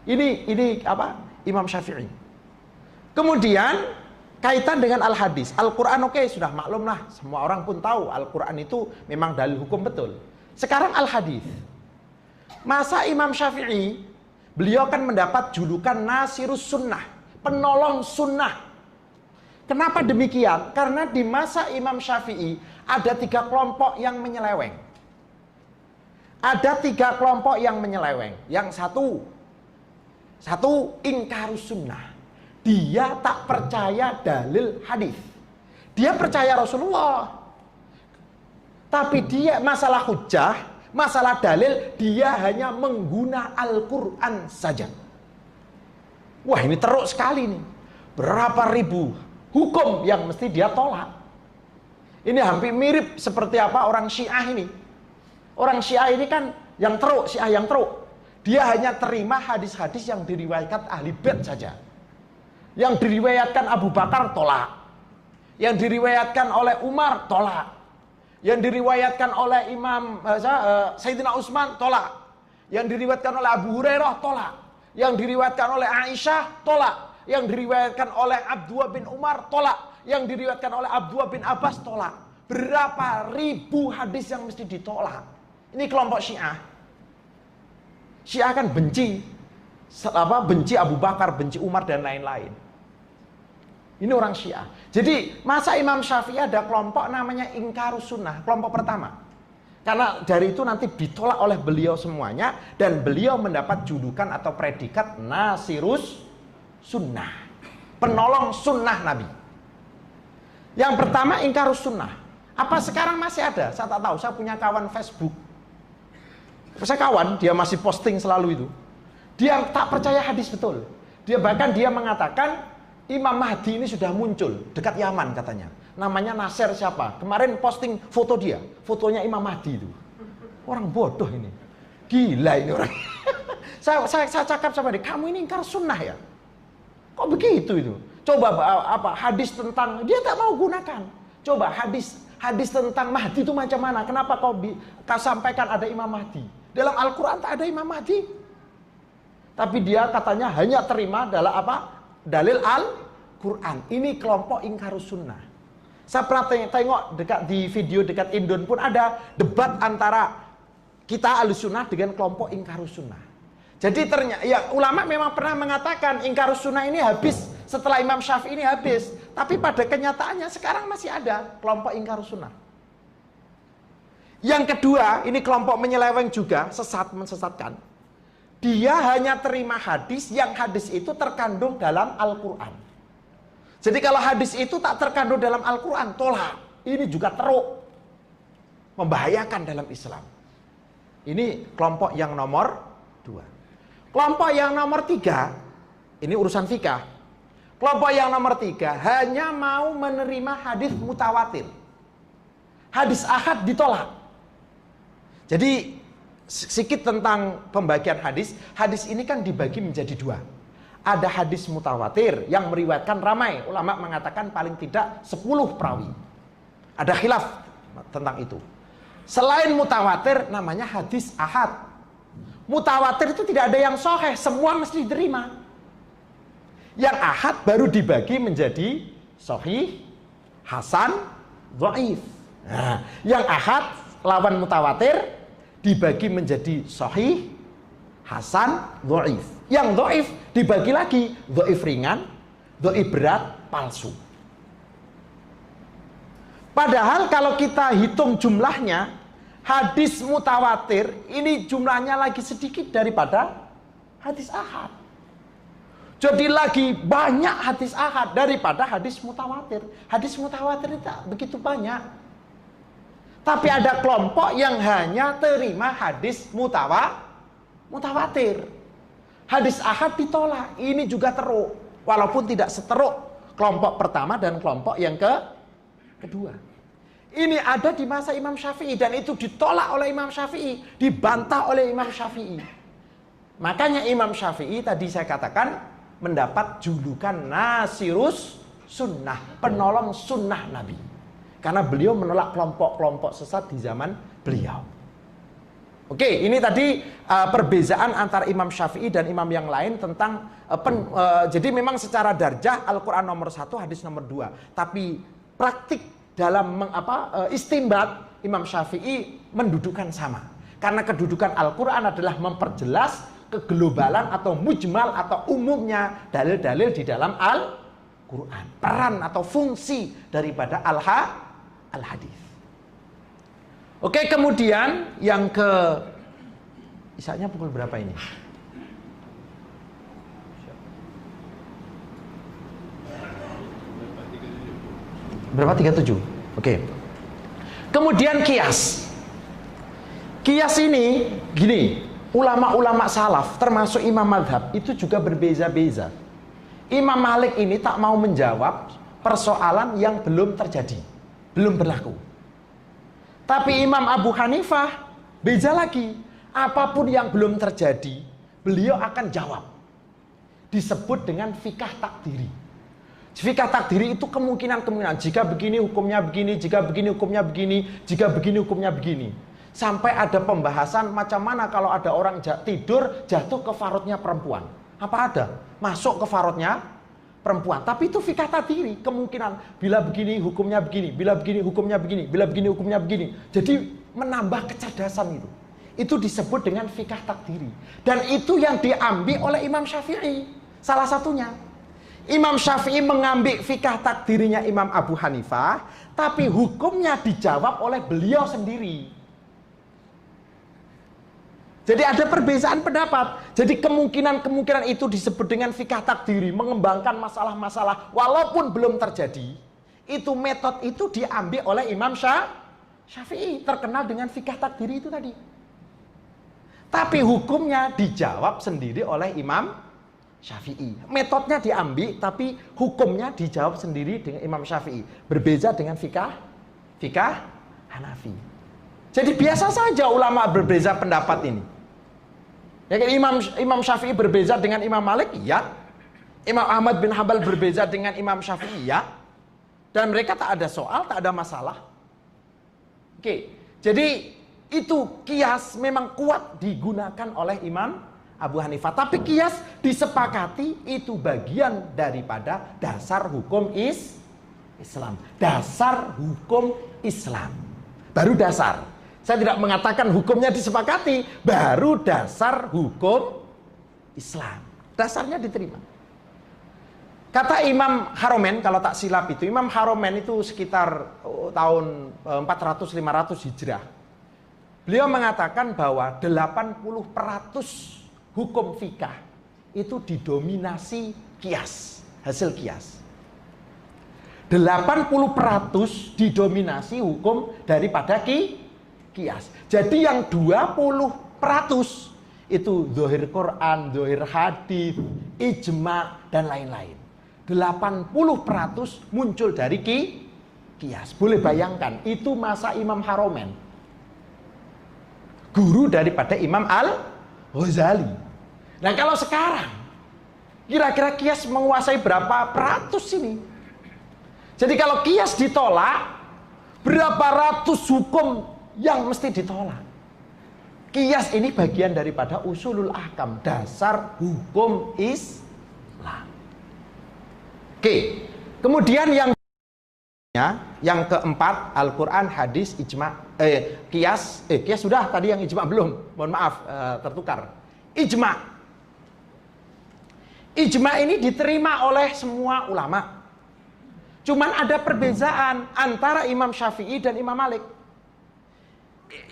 Ini apa? Imam Syafi'i. Kemudian kaitan dengan Al-Hadis. Al-Quran oke, sudah maklum lah. Semua orang pun tahu Al-Quran itu memang dalil hukum betul. Sekarang Al-Hadis. Masa Imam Syafi'i, beliau kan mendapat julukan Nasirus Sunnah, penolong sunnah. Kenapa demikian? Karena di masa Imam Syafi'i ada 3 kelompok yang menyeleweng. Ada 3 kelompok yang menyeleweng. Yang satu ingkarus sunnah. Dia tak percaya dalil hadis. Dia percaya Rasulullah. Tapi dia masalah hujjah, masalah dalil, dia hanya mengguna Al-Quran saja. Wah, ini teruk sekali nih. Berapa ribu hukum yang mesti dia tolak. Ini hampir mirip seperti apa orang Syiah ini. Orang Syiah ini kan yang teruk, Syiah yang teruk. Dia hanya terima hadis-hadis yang diriwayatkan ahli bait saja. Yang diriwayatkan Abu Bakar tolak. Yang diriwayatkan oleh Umar tolak. Yang diriwayatkan oleh Imam Sayyidina Utsman tolak. Yang diriwayatkan oleh Abu Hurairah tolak. Yang diriwayatkan oleh Aisyah tolak. Yang diriwayatkan oleh Abdullah bin Umar tolak. Yang diriwayatkan oleh Abdullah bin Abbas tolak. Berapa ribu hadis yang mesti ditolak. Ini kelompok Syiah. Syiah kan benci Abu Bakar, benci Umar dan lain-lain. Ini orang Syiah. Jadi masa Imam Syafi'i ada kelompok namanya ingkarus sunnah, kelompok pertama. Karena dari itu nanti ditolak oleh beliau semuanya dan beliau mendapat julukan atau predikat Nasirus Sunnah, penolong sunnah Nabi. Yang pertama ingkarus sunnah. Apa sekarang masih ada? Saya tak tahu. Saya punya kawan Facebook. Saya kawan, dia masih posting selalu itu. Dia tak percaya hadis betul. Bahkan dia mengatakan Imam Mahdi ini sudah muncul dekat Yaman katanya. Namanya Nasir siapa? Kemarin posting foto dia, fotonya Imam Mahdi itu. Orang bodoh ini. Gila ini orang. saya cakap sama dia, kamu ini ingkar sunnah ya? Kok begitu itu? Coba hadis tentang, dia tak mau gunakan. Coba hadis tentang Mahdi itu macam mana? Kenapa kau sampaikan ada Imam Mahdi? Dalam Al-Quran tak ada Imam Mahdi. Tapi dia katanya hanya terima dalam dalil Al-Quran. Ini kelompok ingkarus sunnah. Saya pernah tengok di video dekat Indon pun ada debat antara kita Ahlussunnah dengan kelompok ingkarus sunnah. Jadi ternyata ya ulama memang pernah mengatakan ingkarus sunnah ini habis setelah Imam Syafi'i ini habis. Tapi pada kenyataannya sekarang masih ada kelompok ingkarus sunnah. Yang kedua, ini kelompok menyeleweng juga, mensesatkan. Dia hanya terima hadis yang hadis itu terkandung dalam Al-Quran. Jadi kalau hadis itu tak terkandung dalam Al-Quran, tolak. Ini juga teruk. Membahayakan dalam Islam. Ini kelompok yang nomor 2. Kelompok yang nomor 3, ini urusan fikah. Kelompok yang nomor 3 hanya mau menerima hadis mutawatir. Hadis ahad ditolak. Jadi sedikit tentang pembagian hadis. Hadis ini kan dibagi menjadi 2. Ada hadis mutawatir yang meriwayatkan ramai. Ulama mengatakan paling tidak 10 perawi. Ada khilaf tentang itu. Selain mutawatir namanya hadis ahad. Mutawatir itu tidak ada yang sahih, semua mesti diterima. Yang ahad baru dibagi menjadi sahih, hasan, dhaif. Nah, yang ahad lawan mutawatir dibagi menjadi sahih, hasan, dhaif. Yang dhaif dibagi lagi, dhaif ringan, dhaif berat, palsu. Padahal kalau kita hitung jumlahnya, hadis mutawatir ini jumlahnya lagi sedikit daripada hadis ahad. Jadi lagi banyak hadis ahad daripada hadis mutawatir. Hadis mutawatir itu tak begitu banyak. Tapi ada kelompok yang hanya terima hadis mutawatir. Hadis ahad ditolak. Ini juga teruk. Walaupun tidak seteruk kelompok pertama dan kelompok yang kedua. Ini ada di masa Imam Syafi'i dan itu ditolak oleh Imam Syafi'i, dibantah oleh Imam Syafi'i. Makanya Imam Syafi'i tadi saya katakan mendapat julukan Nasirus Sunnah, penolong sunnah Nabi. Karena beliau menolak kelompok-kelompok sesat di zaman beliau. Oke, ini tadi perbezaan antara Imam Syafi'i dan imam yang lain tentang jadi memang secara darjah Al-Quran nomor 1, hadis nomor 2. Tapi praktik dalam istimbat Imam Syafi'i mendudukan sama. Karena kedudukan Al-Quran adalah memperjelas keglobalan atau mujmal atau umumnya dalil-dalil di dalam Al-Quran. Peran atau fungsi daripada al-hadis. Oke, kemudian yang isanya pukul berapa ini? Berapa? 37. Oke. Kemudian kias. Kias ini gini, ulama-ulama salaf termasuk imam madhab itu juga berbeza-beza. Imam Malik ini tak mau menjawab persoalan yang belum terjadi, belum berlaku. Tapi Imam Abu Hanifah beza lagi. Apapun yang belum terjadi, beliau akan jawab. Disebut dengan fikah takdiri. Fikah takdiri itu kemungkinan-kemungkinan. Jika begini hukumnya begini, jika begini hukumnya begini, jika begini hukumnya begini. Sampai ada pembahasan macam mana kalau ada orang tidur jatuh ke farotnya perempuan. Apa ada? Masuk ke farotnya perempuan. Tapi itu fikah takdiri, kemungkinan bila begini hukumnya begini, bila begini hukumnya begini, bila begini hukumnya begini. Jadi menambah kecerdasan itu. Itu disebut dengan fikah takdiri. Dan itu yang diambil oleh Imam Syafi'i. Salah satunya. Imam Syafi'i mengambil fikah takdirinya Imam Abu Hanifah, tapi hukumnya dijawab oleh beliau sendiri. Jadi ada perbedaan pendapat. Jadi kemungkinan-kemungkinan itu disebut dengan fikah takdiri, mengembangkan masalah-masalah walaupun belum terjadi. Itu metode itu diambil oleh Imam Syafi'i, terkenal dengan fikah takdiri itu tadi. Tapi hukumnya dijawab sendiri oleh Imam Syafi'i. Metodenya diambil, tapi hukumnya dijawab sendiri dengan Imam Syafi'i. Berbeda dengan fikah Hanafi. Jadi biasa saja ulama berbeza pendapat ini. Ya, Imam Syafi'i berbeza dengan Imam Malik, ya. Imam Ahmad bin Hambal berbeza dengan Imam Syafi'i, ya. Dan mereka tak ada soal, tak ada masalah. Oke, jadi itu kias memang kuat digunakan oleh Imam Abu Hanifah. Tapi kias disepakati itu bagian daripada dasar hukum Islam. Dasar hukum Islam. Baru dasar. Saya tidak mengatakan hukumnya disepakati. Baru dasar hukum Islam. Dasarnya diterima. Kata Imam Haromen, kalau tak silap itu, Imam Haromen itu sekitar tahun 400-500 Hijrah. Beliau mengatakan bahwa 80% hukum fikah itu didominasi kias, hasil kias. 80% didominasi hukum daripada kias. Jadi yang 20% itu zahir Quran, zahir hadis, ijma dan lain-lain. 80% muncul dari kias. Boleh bayangkan, itu masa Imam Haromen. Guru daripada Imam Al-Ghazali. Nah kalau sekarang, kira-kira kias menguasai berapa peratus ini? Jadi kalau kias ditolak, berapa ratus hukum yang mesti ditolak? Kias ini bagian daripada usulul ahkam, dasar hukum Islam. Oke, kemudian yang keempat, Al-Quran, hadis, ijma, kias sudah tadi, yang ijma belum, mohon maaf, tertukar. Ijma Ijma ini diterima oleh semua ulama. Cuman ada perbedaan antara Imam Syafi'i dan Imam Malik.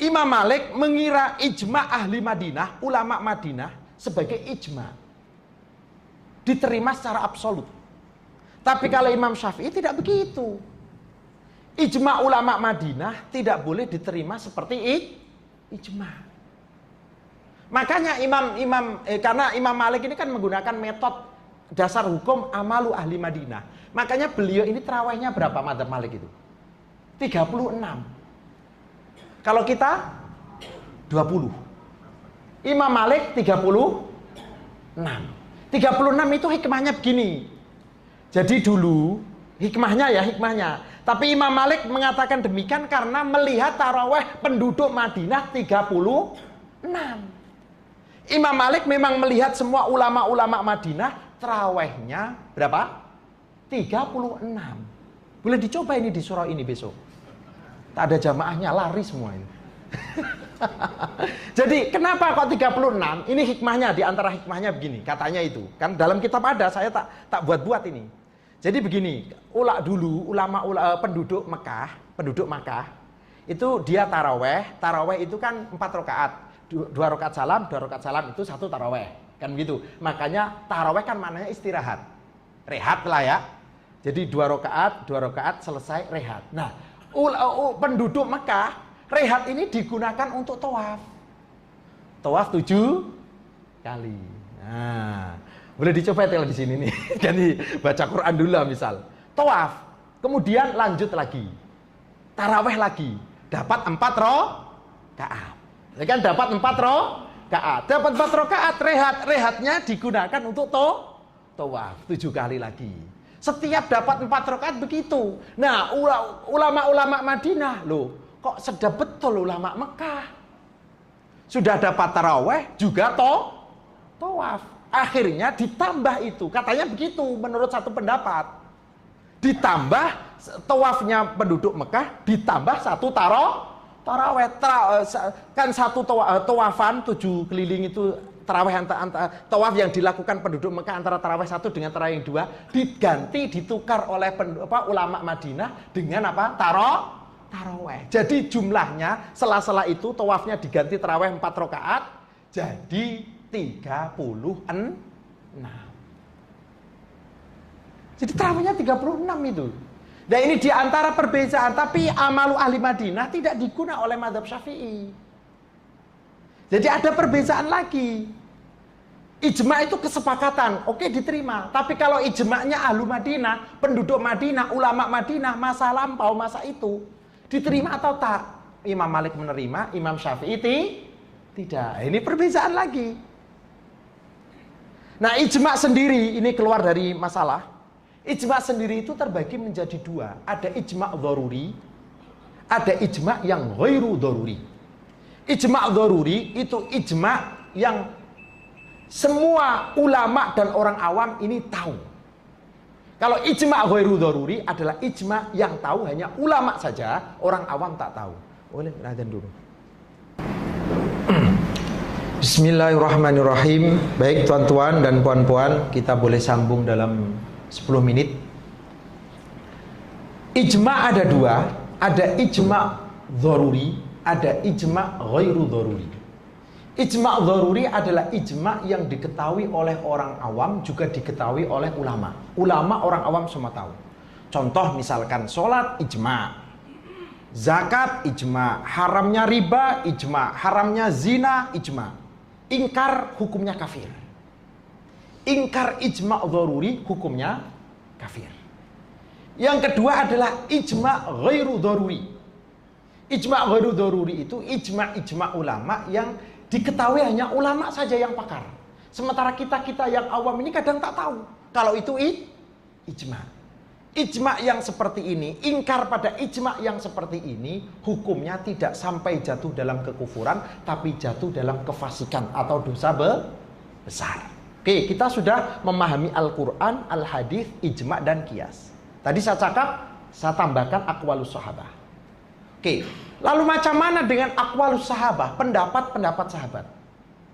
Imam Malik mengira ijma ahli Madinah, ulama Madinah sebagai ijma, diterima secara absolut. Tapi kalau Imam Syafi'i tidak begitu. Ijma ulama Madinah tidak boleh diterima seperti ijma. Makanya karena Imam Malik ini kan menggunakan metode dasar hukum amalu ahli Madinah. Makanya beliau ini tarawihnya berapa madzhab Malik itu? 36. Kalau kita 20. Imam Malik 36. 36 itu hikmahnya begini. Jadi dulu hikmahnya. Tapi Imam Malik mengatakan demikian karena melihat tarawih penduduk Madinah 36. Imam Malik memang melihat semua ulama-ulama Madinah tarawihnya berapa? 36. Boleh dicoba ini di surau ini besok. Tak ada jamaahnya, lari semua ini. Jadi kenapa kok 36? Ini hikmahnya, di antara hikmahnya begini, katanya itu. Kan dalam kitab ada, saya tak buat-buat ini. Jadi begini, ulama penduduk Makkah itu dia taraweh itu kan 4 rakaat. 2 rakaat salam itu 1 taraweh. Kan begitu. Makanya taraweh kan maknanya istirahat. Rehat lah ya. Jadi 2 rakaat selesai rehat. Nah, penduduk Mekah rehat ini digunakan untuk tawaf. Tawaf 7 kali. Nah, boleh dicoba ya di sini nih. Jadi baca Quran dulu lah misal. Tawaf, kemudian lanjut lagi. Taraweh lagi. Dapat 4 rakaat. Ya kan dapat 4 rakaat. Dapat 4 rakaat rehatnya digunakan untuk tawaf 7 kali lagi. Setiap dapat 4 rakaat begitu. Nah, ulama-ulama Madinah loh, kok sedap betul ulama Mekah. Sudah dapat taraweh juga tawaf. Akhirnya ditambah itu. Katanya begitu menurut satu pendapat. Ditambah tawafnya penduduk Mekah ditambah 1 taraweh. Kan 1 tawafan 7 keliling itu taraweh tawaf yang dilakukan penduduk Mekah antara taraweh 1 dengan taraweh yang 2 ditukar oleh ulama Madinah dengan apa? Taraweh. Jadi jumlahnya sela-sela itu tawafnya diganti taraweh 4 rakaat jadi 36. Jadi tarawihnya 36 itu. Dan ini diantara perbedaan, tapi amalu ahli Madinah tidak digunakan oleh mazhab Syafi'i. Jadi ada perbedaan lagi. Ijma itu kesepakatan, oke diterima. Tapi kalau ijma'nya ahlu Madinah, penduduk Madinah, ulama Madinah, masa lampau, masa itu, diterima atau tak? Imam Malik menerima, Imam Syafi'i tidak. Ini perbedaan lagi. Nah, ijma sendiri ini keluar dari masalah. Ijma sendiri itu terbagi menjadi 2. Ada ijma dzaruri, ada ijma yang ghairu dzaruri. Ijma dzaruri itu ijma yang semua ulama dan orang awam ini tahu. Kalau ijma ghairu dzaruri adalah ijma yang tahu hanya ulama saja, orang awam tak tahu. Boleh azan dulu. Bismillahirrahmanirrahim. Baik tuan-tuan dan puan-puan, kita boleh sambung dalam 10 menit. Ijma ada 2, ada ijma dzaruri, ada ijma ghairu dzaruri. Ijma dzaruri adalah ijma yang diketahui oleh orang awam juga diketahui oleh ulama. Ulama orang awam semua tahu. Contoh misalkan sholat ijma, zakat ijma, haramnya riba ijma, haramnya zina ijma, ingkar hukumnya kafir. Ingkar ijma' dzaruri hukumnya kafir. Yang kedua adalah ijma' ghairu dzaruri. Ijma' ghairu dzaruri itu ijma' ulama yang diketahui hanya ulama saja yang pakar. Sementara kita yang awam ini kadang tak tahu kalau itu ijma'. Ijma' yang seperti ini, ingkar pada ijma' yang seperti ini, hukumnya tidak sampai jatuh dalam kekufuran, tapi jatuh dalam kefasikan atau dosa besar. Oke, kita sudah memahami Al-Quran, Al-Hadis, Ijma' dan Qiyas. Tadi saya tambahkan aqwalus sahabah. Oke, lalu macam mana dengan aqwalus sahabah, pendapat-pendapat sahabat?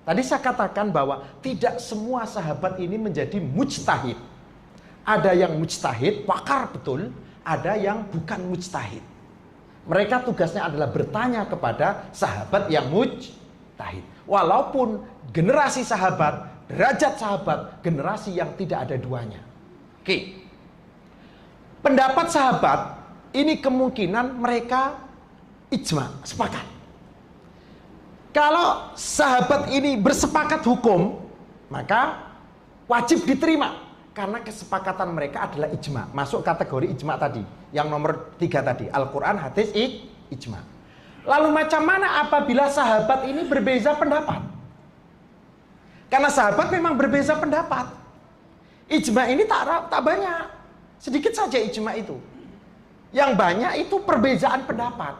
Tadi saya katakan bahwa tidak semua sahabat ini menjadi mujtahid. Ada yang mujtahid, pakar betul, ada yang bukan mujtahid. Mereka tugasnya adalah bertanya kepada sahabat yang mujtahid. Walaupun generasi sahabat, derajat sahabat, generasi yang tidak ada duanya. Oke. Pendapat sahabat ini kemungkinan mereka ijma, sepakat. Kalau sahabat ini bersepakat hukum, maka wajib diterima. Karena kesepakatan mereka adalah ijma. Masuk kategori ijma tadi. Yang nomor 3 tadi. Al-Quran, hadis, ijma. Lalu macam mana apabila sahabat ini berbeza pendapat? Karena sahabat memang berbeza pendapat. Ijma ini tak banyak. Sedikit saja ijma itu. Yang banyak itu perbezaan pendapat.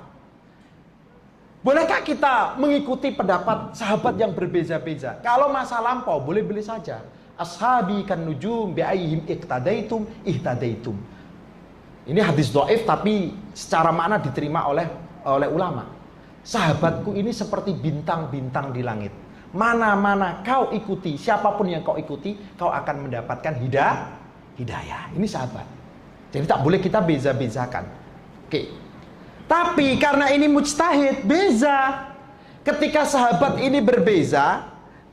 Bolehkah kita mengikuti pendapat sahabat yang berbeza-beza? Kalau masa lampau, boleh-boleh saja. Ashabi kan nujum bi'aihim ihtadaitum ihtadaitum. Ini hadis dhaif tapi secara makna diterima oleh ulama. Sahabatku ini seperti bintang-bintang di langit. Mana-mana kau ikuti, siapapun yang kau ikuti, kau akan mendapatkan hidayah. Ini sahabat. Jadi tak boleh kita beza-bezakan. Oke. Tapi karena ini mujtahid, beza. Ketika sahabat ini berbeza,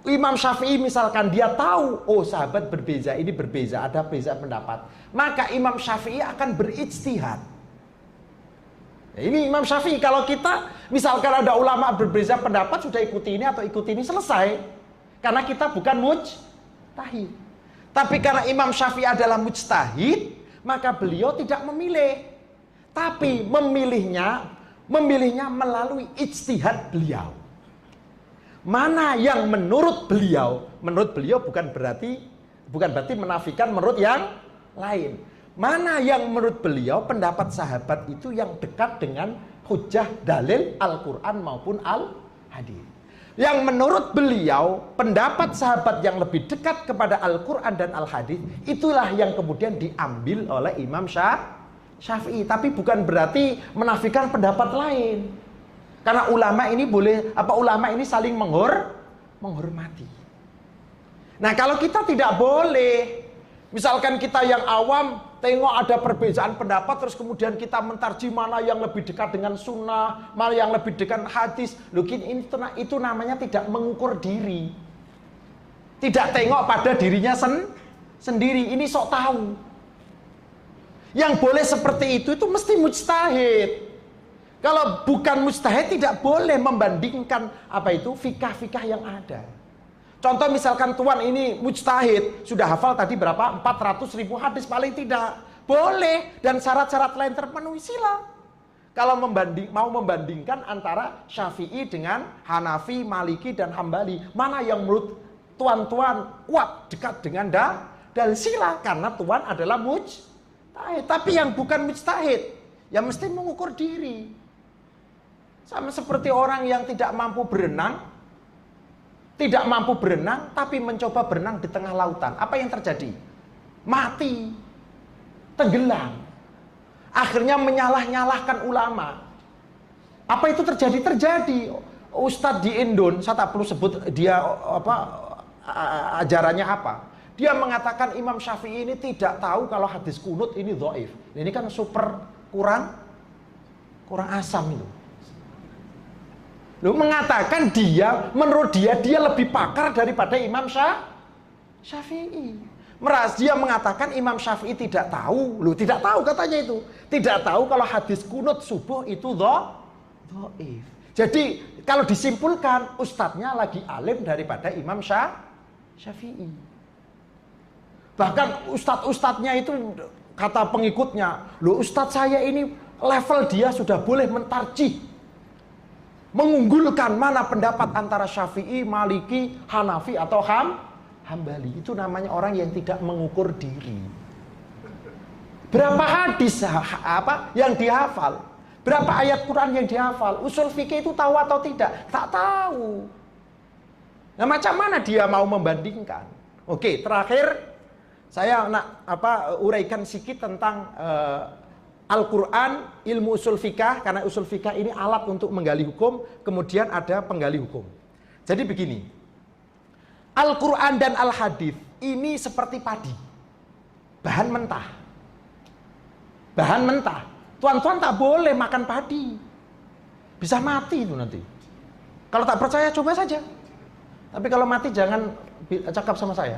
Imam Syafi'i misalkan dia tahu, oh sahabat berbeza, ini berbeza, ada beza pendapat. Maka Imam Syafi'i akan berijtihad. Nah, ini Imam Syafi'i, kalau kita misalkan ada ulama berbeza pendapat, sudah ikuti ini atau ikuti ini, selesai. Karena kita bukan mujtahid. Tapi karena Imam Syafi'i adalah mujtahid, maka beliau tidak memilih. Tapi memilihnya melalui ijtihad beliau. Mana yang menurut beliau bukan berarti menafikan menurut yang lain. Mana yang menurut beliau pendapat sahabat itu yang dekat dengan hujjah dalil Al-Quran maupun Al-Hadis. Yang menurut beliau pendapat sahabat yang lebih dekat kepada Al-Quran dan Al-Hadis, itulah yang kemudian diambil oleh Imam Syafi'i. Tapi bukan berarti menafikan pendapat lain. Karena ulama ini saling menghormati. Nah, kalau kita tidak boleh, misalkan kita yang awam tengok ada perbedaan pendapat, terus kemudian kita mentarjih mana yang lebih dekat dengan sunnah, mana yang lebih dekat hadis. Itu namanya tidak mengukur diri. Tidak tengok pada dirinya sendiri. Ini sok tahu. Yang boleh seperti itu mesti mujtahid. Kalau bukan mujtahid tidak boleh membandingkan fikah-fikah yang ada. Contoh misalkan tuan ini mujtahid, sudah hafal tadi berapa? 400.000 hadis paling tidak. Boleh dan syarat-syarat lain terpenuhi, sila. Kalau mau membandingkan antara Syafi'i dengan Hanafi, Maliki dan Hambali, mana yang menurut tuan-tuan kuat dekat dengan dalil, sila, karena tuan adalah mujtahid. Tapi yang bukan mujtahid, yang mesti mengukur diri. Sama seperti orang yang tidak mampu berenang, tapi mencoba berenang di tengah lautan. Apa yang terjadi? Mati, tenggelam. Akhirnya menyalah-nyalahkan ulama. Apa itu terjadi? Terjadi. Ustadz di Indon, saya tak perlu sebut dia ajarannya apa. Dia mengatakan Imam Syafi'i ini tidak tahu kalau hadis kunut ini dhaif. Ini kan super kurang asam itu. Lu mengatakan menurut dia lebih pakar daripada Imam Syafi'i. Dia mengatakan Imam Syafi'i tidak tahu. Tidak tahu katanya itu. Tidak tahu kalau hadis kunut subuh itu dhaif. Jadi kalau disimpulkan ustadznya lagi alim daripada Imam Syafi'i. Bahkan ustadz-ustadznya itu kata pengikutnya, ustadz saya ini level dia sudah boleh mentarjih, mengunggulkan mana pendapat antara Syafi'i, Maliki, Hanafi atau Hambali. Itu namanya orang yang tidak mengukur diri. Berapa hadis yang dihafal? Berapa ayat Quran yang dihafal? Usul fikih itu tahu atau tidak? Tak tahu. Nah, macam mana dia mau membandingkan? Oke, terakhir saya nak uraikan sedikit tentang Al-Quran, ilmu usul fikah, karena usul fikah ini alat untuk menggali hukum, kemudian ada penggali hukum. Jadi begini, Al-Quran dan Al-Hadis ini seperti padi, bahan mentah. Bahan mentah. Tuan-tuan tak boleh makan padi, bisa mati itu nanti. Kalau tak percaya coba saja. Tapi kalau mati jangan cakap sama saya.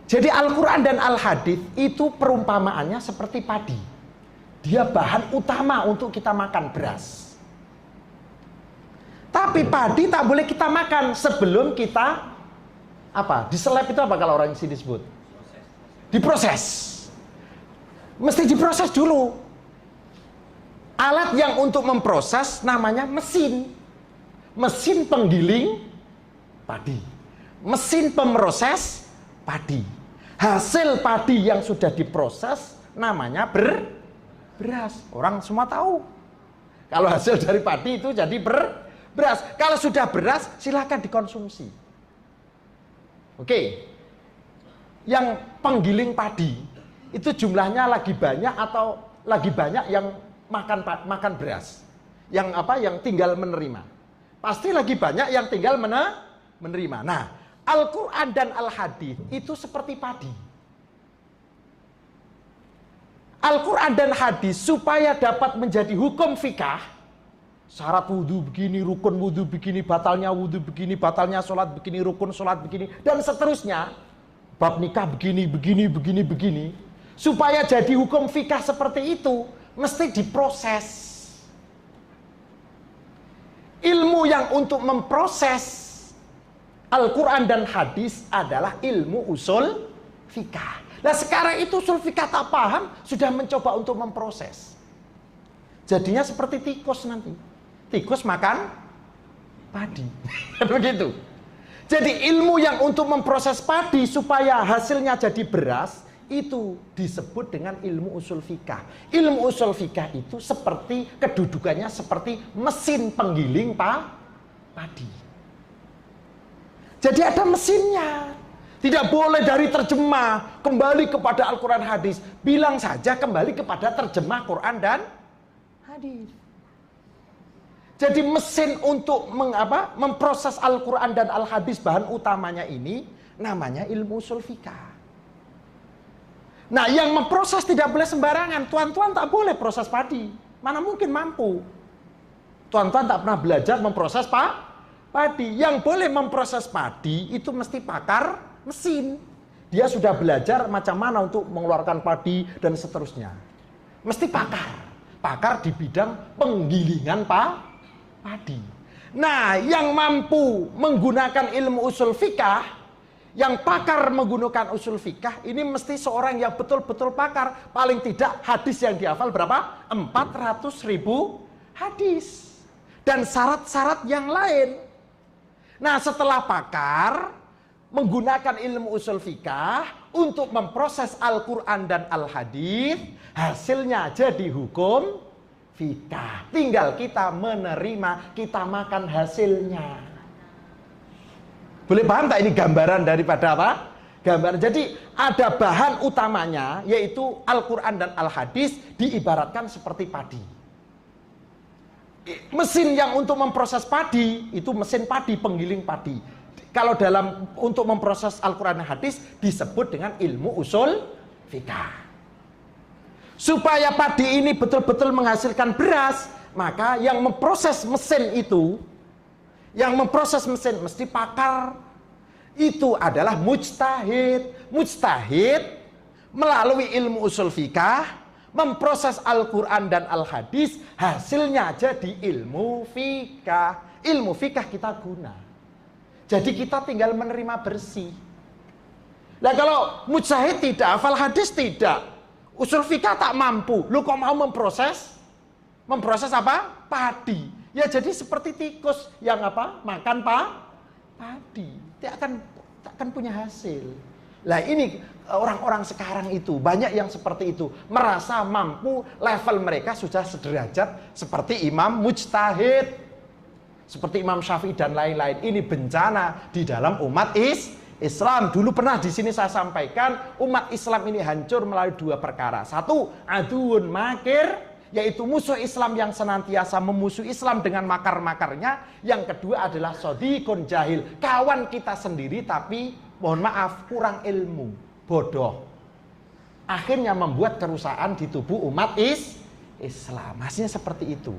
Jadi Al-Quran dan Al-Hadis itu perumpamaannya seperti padi. Dia bahan utama untuk kita makan, beras. Tapi padi tak boleh kita makan sebelum kita diseleb itu apa kalau orang sini disebut? Diproses. Mesti diproses dulu. Alat yang untuk memproses namanya mesin. Mesin penggiling padi. Mesin pemroses padi. Hasil padi yang sudah diproses namanya beras. Orang semua tahu. Kalau hasil dari padi itu jadi beras. Kalau sudah beras silakan dikonsumsi. Oke. Yang penggiling padi itu jumlahnya lagi banyak atau lagi banyak yang makan beras? Yang tinggal menerima. Pasti lagi banyak yang tinggal menerima. Nah, Al-Quran dan Al-Hadis itu seperti padi. Al-Quran dan Hadis supaya dapat menjadi hukum fikah, syarat wudhu begini, rukun wudhu begini, batalnya wudhu begini, batalnya sholat begini, rukun sholat begini, dan seterusnya. Bab nikah begini. Supaya jadi hukum fikah seperti itu, mesti diproses. Ilmu yang untuk memproses Al-Quran dan Hadis adalah ilmu usul fikah. Nah sekarang itu usul fikah tak paham, sudah mencoba untuk memproses. Jadinya seperti tikus nanti. Tikus makan padi. Begitu. Jadi ilmu yang untuk memproses padi supaya hasilnya jadi beras, itu disebut dengan ilmu usul fikah. Ilmu usul fikah itu seperti kedudukannya seperti mesin penggiling padi. Jadi ada mesinnya. Tidak boleh dari terjemah kembali kepada Al-Quran Hadis. Bilang saja kembali kepada terjemah Quran dan Hadis. Jadi mesin untuk memproses Al-Quran dan Al-Hadis bahan utamanya ini namanya ilmu usul fikah. Nah, yang memproses tidak boleh sembarangan. Tuan-tuan tak boleh proses padi. Mana mungkin mampu. Tuan-tuan tak pernah belajar memproses padi. Yang boleh memproses padi itu mesti pakar mesin. Dia sudah belajar macam mana untuk mengeluarkan padi dan seterusnya. Mesti pakar. Pakar di bidang penggilingan padi. Nah, yang mampu menggunakan ilmu usul fikah, yang pakar menggunakan usul fikah, ini mesti seorang yang betul-betul pakar. Paling tidak hadis yang dihafal berapa? 400.000 hadis. Dan syarat-syarat yang lain. Nah, setelah pakar menggunakan ilmu usul fikah untuk memproses Al-Quran dan Al-Hadis, hasilnya jadi hukum fikah. Tinggal kita menerima, kita makan hasilnya. Boleh paham tak ini gambaran daripada apa? Gambaran. Jadi ada bahan utamanya yaitu Al-Quran dan Al-Hadis diibaratkan seperti padi. Mesin yang untuk memproses padi itu mesin padi, penggiling padi. Kalau untuk memproses Al-Quran dan Hadis disebut dengan ilmu usul fikah. Supaya padi ini betul-betul menghasilkan beras, maka yang memproses mesin itu, yang memproses mesin mesti pakar. Itu adalah mujtahid. Mujtahid melalui ilmu usul fikah memproses Al-Quran dan Al-Hadis, hasilnya jadi ilmu fikah. Ilmu fikah kita guna. Jadi kita tinggal menerima bersih. Nah kalau mujtahid tidak, hafal hadis tidak, usul fikah tak mampu, lu kok mau memproses? Memproses apa? Padi. Ya jadi seperti tikus yang makan padi. Dia akan punya hasil. Lah ini orang-orang sekarang itu banyak yang seperti itu, merasa mampu, level mereka sudah sederajat seperti imam mujtahid, seperti Imam Syafi'i dan lain-lain. Ini bencana di dalam umat Islam. Dulu pernah di sini saya sampaikan, umat Islam ini hancur melalui dua perkara. Satu, aduun makir. yaitu musuh Islam yang senantiasa memusuhi Islam dengan makar-makarnya. Yang kedua adalah sodikun jahil, kawan kita sendiri tapi mohon maaf kurang ilmu, bodoh. Akhirnya membuat kerusakan di tubuh umat Islam. Hasilnya seperti itu.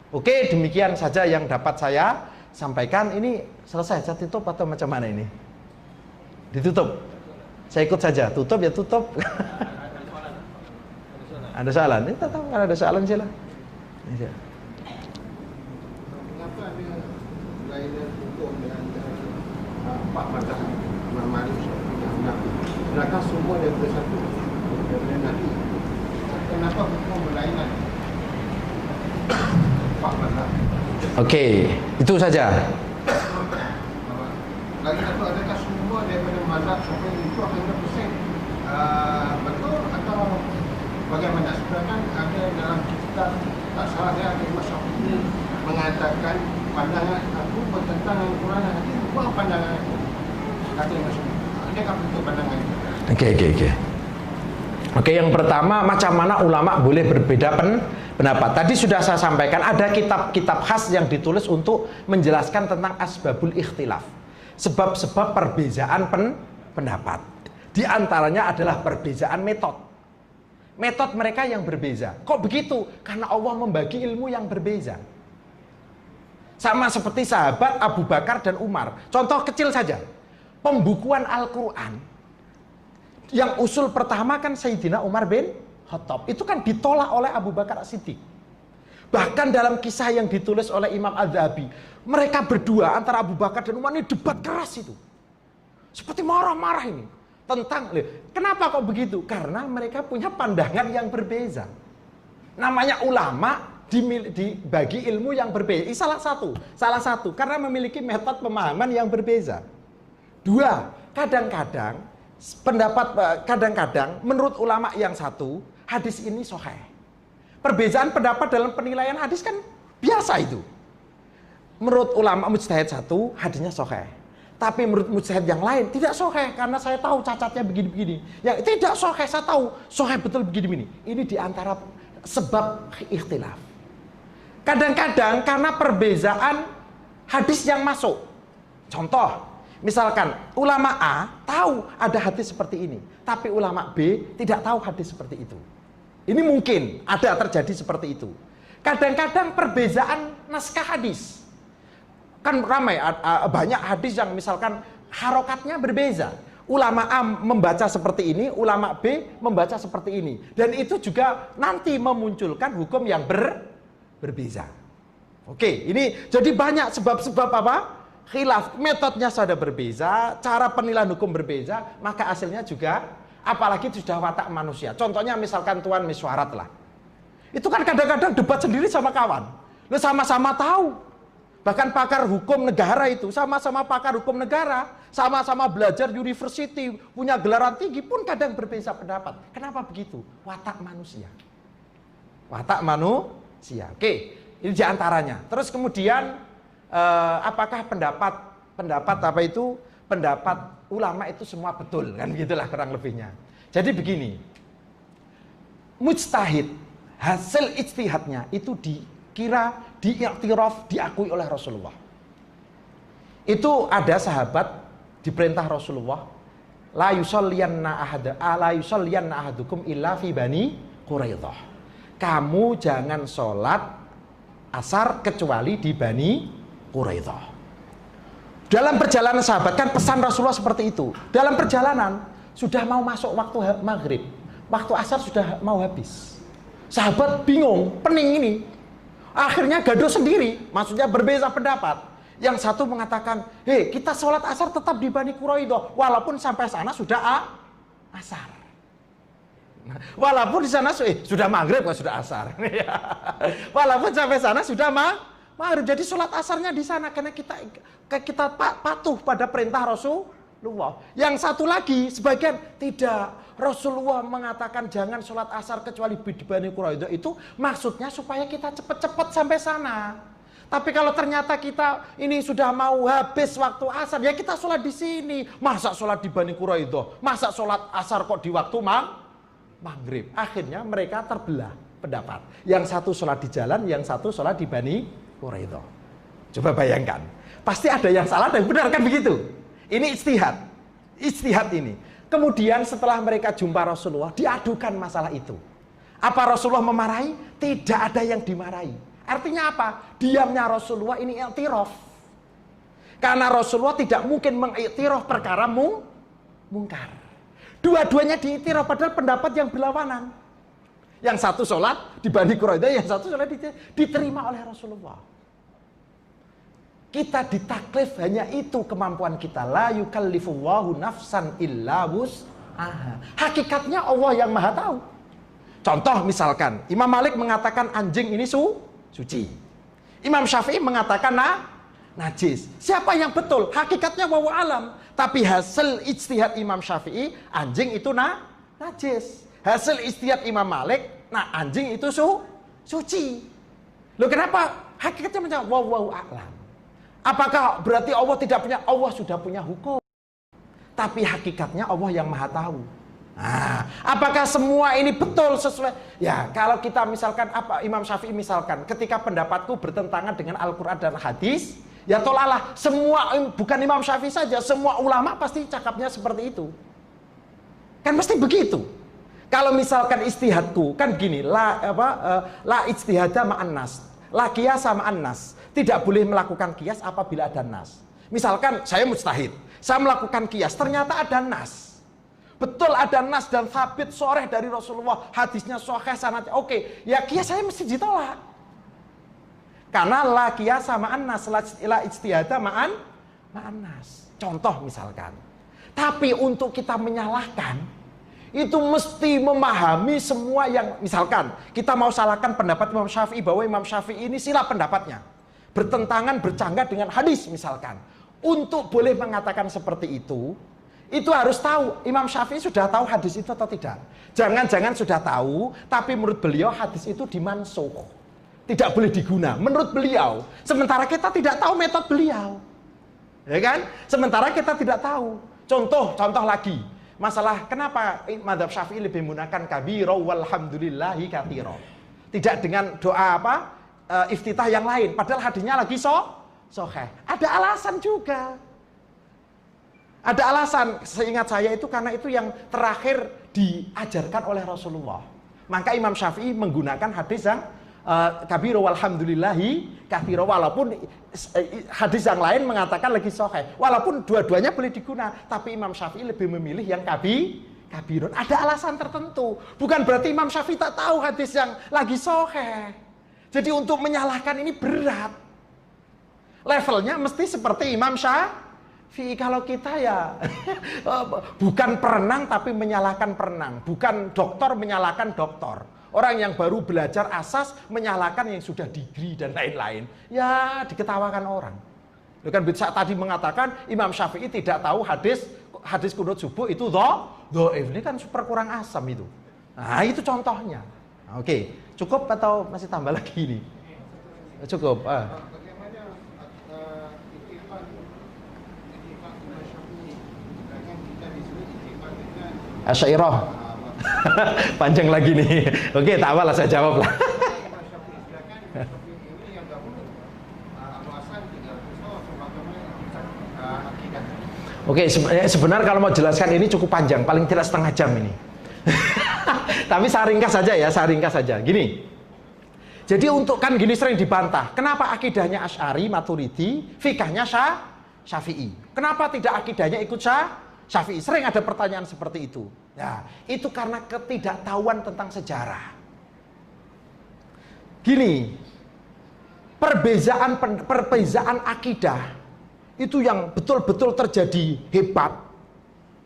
Oke, demikian saja yang dapat saya sampaikan. Ini selesai, saya tutup atau macam mana ini? Ditutup. Saya ikut saja, tutup ya tutup. Ada soalan? Ini tahu kalau ada soalan sila. Mengapa ada layanan hukum dan empat mazhab Imam Malik, Syafi'i, Hanafi? Adakah semua daripada satu daripada Nabi? Kenapa hukum berlainan? Empat mazhab. Oke, itu saja. Lagi satu, adakah semua daripada mazhab Syafi'i itu 100% betul atau bagaimana? Sebenarnya ada dalam kitab, tak salah saya, ada Imam Syafi'i mengatakan pandangan aku bertentangan dengan Quran dan hadis, buang pandangan aku. Kata Imam Syafi'i. Adakah betul pandangan itu? Oke, yang pertama, macam mana ulama boleh berbeda pendapat. Tadi sudah saya sampaikan, ada kitab-kitab khas yang ditulis untuk menjelaskan tentang asbabul ikhtilaf, sebab-sebab perbezaan pendapat. Di antaranya adalah perbezaan metode mereka yang berbeza. Kok begitu? Karena Allah membagi ilmu yang berbeza. Sama seperti sahabat Abu Bakar dan Umar. Contoh kecil saja, pembukuan Al-Quran yang usul pertama kan Sayyidina Umar bin Khattab, itu kan ditolak oleh Abu Bakar As-Siddiq. Bahkan dalam kisah yang ditulis oleh Imam Adz-Dzahabi, mereka berdua antara Abu Bakar dan Umar ini debat keras itu, seperti marah-marah ini tentang, kenapa kok begitu? Karena mereka punya pandangan yang berbeza. Namanya ulama dibagi ilmu yang berbeza. Ini salah satu karena memiliki metode pemahaman yang berbeza. Dua, kadang-kadang menurut ulama yang satu, hadis ini sahih. Perbezaan pendapat dalam penilaian hadis kan biasa itu. Menurut ulama mujtahid satu, hadisnya sahih. Tapi menurut mujtahid yang lain tidak sahih karena saya tahu cacatnya begini-begini. Yang tidak sahih saya tahu sahih betul begini-begini. Ini diantara sebab ikhtilaf. Kadang-kadang karena perbezaan hadis yang masuk. Contoh, misalkan ulama A tahu ada hadis seperti ini, tapi ulama B tidak tahu hadis seperti itu. Ini mungkin ada terjadi seperti itu. Kadang-kadang perbezaan naskah hadis. Kan ramai, banyak hadis yang misalkan harokatnya berbeza. Ulama A membaca seperti ini, ulama B membaca seperti ini. Dan itu juga nanti memunculkan hukum yang berbeza. Oke, ini jadi banyak sebab-sebab apa? Khilaf, metodenya sudah berbeza, cara penilaian hukum berbeza, maka hasilnya juga, apalagi sudah watak manusia. Contohnya misalkan tuan miswarat lah. Itu kan kadang-kadang debat sendiri sama kawan. Lu sama-sama tahu. Bahkan pakar hukum negara itu, sama-sama pakar hukum negara, sama-sama belajar university, punya gelaran tinggi pun kadang berbeza pendapat. Kenapa begitu? Watak manusia. Watak manusia. Oke, ini diantaranya. Terus kemudian, apakah pendapat ulama itu semua betul, kan gitulah kurang lebihnya. Jadi begini, mujtahid hasil ijtihadnya itu dikira diiktiraf, diakui oleh Rasulullah. Itu ada sahabat diperintah Rasulullah, la yusalliyanna ahadukum illa fi bani Quraidah. Kamu jangan sholat asar kecuali di Bani Quraidah. Dalam perjalanan sahabat kan pesan Rasulullah seperti itu. Dalam perjalanan sudah mau masuk waktu maghrib, waktu asar sudah mau habis. Sahabat bingung, pening ini. Akhirnya gaduh sendiri, maksudnya berbeza pendapat. Yang satu mengatakan, hei kita sholat asar tetap di Bani Quraidah, walaupun sampai sana sudah asar. Walaupun di sana sudah maghrib kan sudah asar. Walaupun sampai sana sudah maghrib, jadi sholat asarnya di sana karena kita patuh pada perintah Rasulullah. Yang satu lagi sebagian tidak, Rasulullah mengatakan jangan sholat asar kecuali di Bani Quraidah, itu maksudnya supaya kita cepat-cepat sampai sana. Tapi kalau ternyata kita ini sudah mau habis waktu asar, ya kita sholat di sini. Masa sholat di Bani Quraidah? Masa sholat asar kok di waktu maghrib. Akhirnya mereka terbelah pendapat. Yang satu sholat di jalan, yang satu sholat di Bani Quraidah. Coba bayangkan. Pasti ada yang salah dan benar kan begitu. Ini ijtihad. Ijtihad ini. Kemudian setelah mereka jumpa Rasulullah, diadukan masalah itu. Apa Rasulullah memarahi? Tidak ada yang dimarahi. Artinya apa? Diamnya Rasulullah ini i'tiraf. Karena Rasulullah tidak mungkin mengiktiraf perkara mungkar. Dua-duanya diiktiraf padahal pendapat yang berlawanan. Yang satu sholat di Bani Quraidah, yang satu sholat diterima oleh Rasulullah. Kita ditaklif hanya itu kemampuan kita. La yukallifullahu nafsan illa wus'aha. Hakikatnya Allah yang maha tahu. Contoh misalkan, Imam Malik mengatakan anjing ini suci. Imam Syafi'i mengatakan najis. Siapa yang betul? Hakikatnya wallahu alam. Tapi hasil ijtihad Imam Syafi'i, anjing itu najis. Hasil ijtihad Imam Malik, anjing itu suci. Loh kenapa? Hakikatnya menjawab wallahu alam. Apakah berarti Allah tidak punya? Allah sudah punya hukum. Tapi hakikatnya Allah yang maha tahu. Apakah semua ini betul sesuai? Ya, kalau kita misalkan Imam Syafi'i misalkan, ketika pendapatku bertentangan dengan Al-Quran dan hadis, ya tolalah. Semua, bukan Imam Syafi'i saja, semua ulama pasti cakapnya seperti itu. Kan pasti begitu. Kalau misalkan ijtihadku kan gini, la ijtihada ma'an nas, la qiyasa ma'an nas. Tidak boleh melakukan qiyas apabila ada nas. Misalkan saya mujtahid, saya melakukan qiyas, ternyata ada nas. Betul ada nas dan sabit sharih dari Rasulullah, hadisnya sahih sanadnya oke. Ya qiyas saya mesti ditolak. Karena la qiyasa ma'an nas, la ijtihada ma'an nas. Contoh misalkan. Tapi untuk kita menyalahkan, itu mesti memahami semua yang, misalkan kita mau salahkan pendapat Imam Syafi'i bahwa Imam Syafi'i ini silap pendapatnya, bertentangan, bercanggah dengan hadis misalkan. Untuk boleh mengatakan seperti itu harus tahu Imam Syafi'i sudah tahu hadis itu atau tidak. Jangan-jangan sudah tahu, tapi menurut beliau hadis itu dimansukh, tidak boleh diguna menurut beliau. Sementara kita tidak tahu metode beliau, ya kan? Sementara kita tidak tahu. Contoh lagi. Masalah kenapa mazhab Syafi'i lebih menggunakan kabira walhamdulillahi katsira. Tidak dengan doa iftitah yang lain, padahal hadisnya lagi sahih. Ada alasan juga. Ada alasan, seingat saya itu karena itu yang terakhir diajarkan oleh Rasulullah. Maka Imam Syafi'i menggunakan hadis yang kabira walhamdulillahi katsira, walaupun hadis yang lain mengatakan lagi sahih. Walaupun dua-duanya boleh digunakan, tapi Imam Syafi'i lebih memilih yang kabirun. Ada alasan tertentu. Bukan berarti Imam Syafi'i tak tahu hadis yang lagi sahih. Jadi untuk menyalahkan ini berat. Levelnya mesti seperti Imam Syafi'i. Kalau kita ya bukan perenang tapi menyalahkan perenang, bukan dokter menyalahkan dokter. Orang yang baru belajar asas menyalahkan yang sudah degree dan lain-lain, ya diketawakan orang. Kan bisa tadi mengatakan Imam Syafi'i tidak tahu hadis kunut subuh itu dhaif. Ini kan super kurang asam itu. Nah, itu contohnya. Oke, cukup atau masih tambah lagi ini? Cukup. Bagaimana ittifaq Imam Syafi'i? Kan kita disebut ittifaq dengan Asy'ariyah. Panjang lagi nih. Oke, tak apalah saya jawab lah. Oke, sebenarnya kalau mau jelaskan ini cukup panjang, paling tidak setengah jam ini. Tapi saya ringkas saja, Gini. Jadi untuk kan gini sering dibantah. Kenapa akidahnya Asy'ari, Maturidi, fikahnya Syafi'i? Kenapa tidak akidahnya ikut Syafi'i? Sering ada pertanyaan seperti itu. Ya, itu karena ketidaktahuan tentang sejarah. Gini, perbezaan akidah itu yang betul-betul terjadi hebat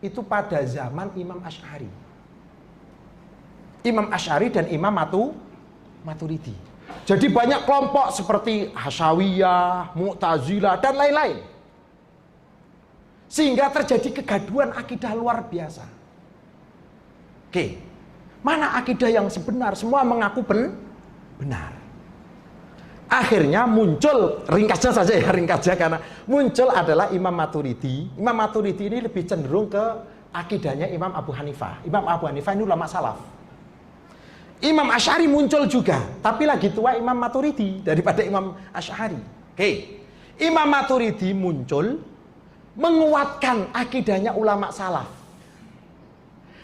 itu pada zaman Imam Asy'ari. Imam Asy'ari dan Imam Maturidi. Jadi banyak kelompok seperti Hasyawiyah, Mu'tazilah dan lain-lain. Sehingga terjadi kegaduhan akidah luar biasa. Oke, mana akidah yang sebenar? Semua mengaku benar. Akhirnya muncul, ringkasnya karena muncul adalah Imam Maturidi. Imam Maturidi ini lebih cenderung ke akidahnya Imam Abu Hanifah. Imam Abu Hanifah ini ulama salaf. Imam Asy'ari muncul juga, tapi lagi tua Imam Maturidi daripada Imam Asy'ari. Oke. Imam Maturidi muncul menguatkan akidahnya ulama salaf.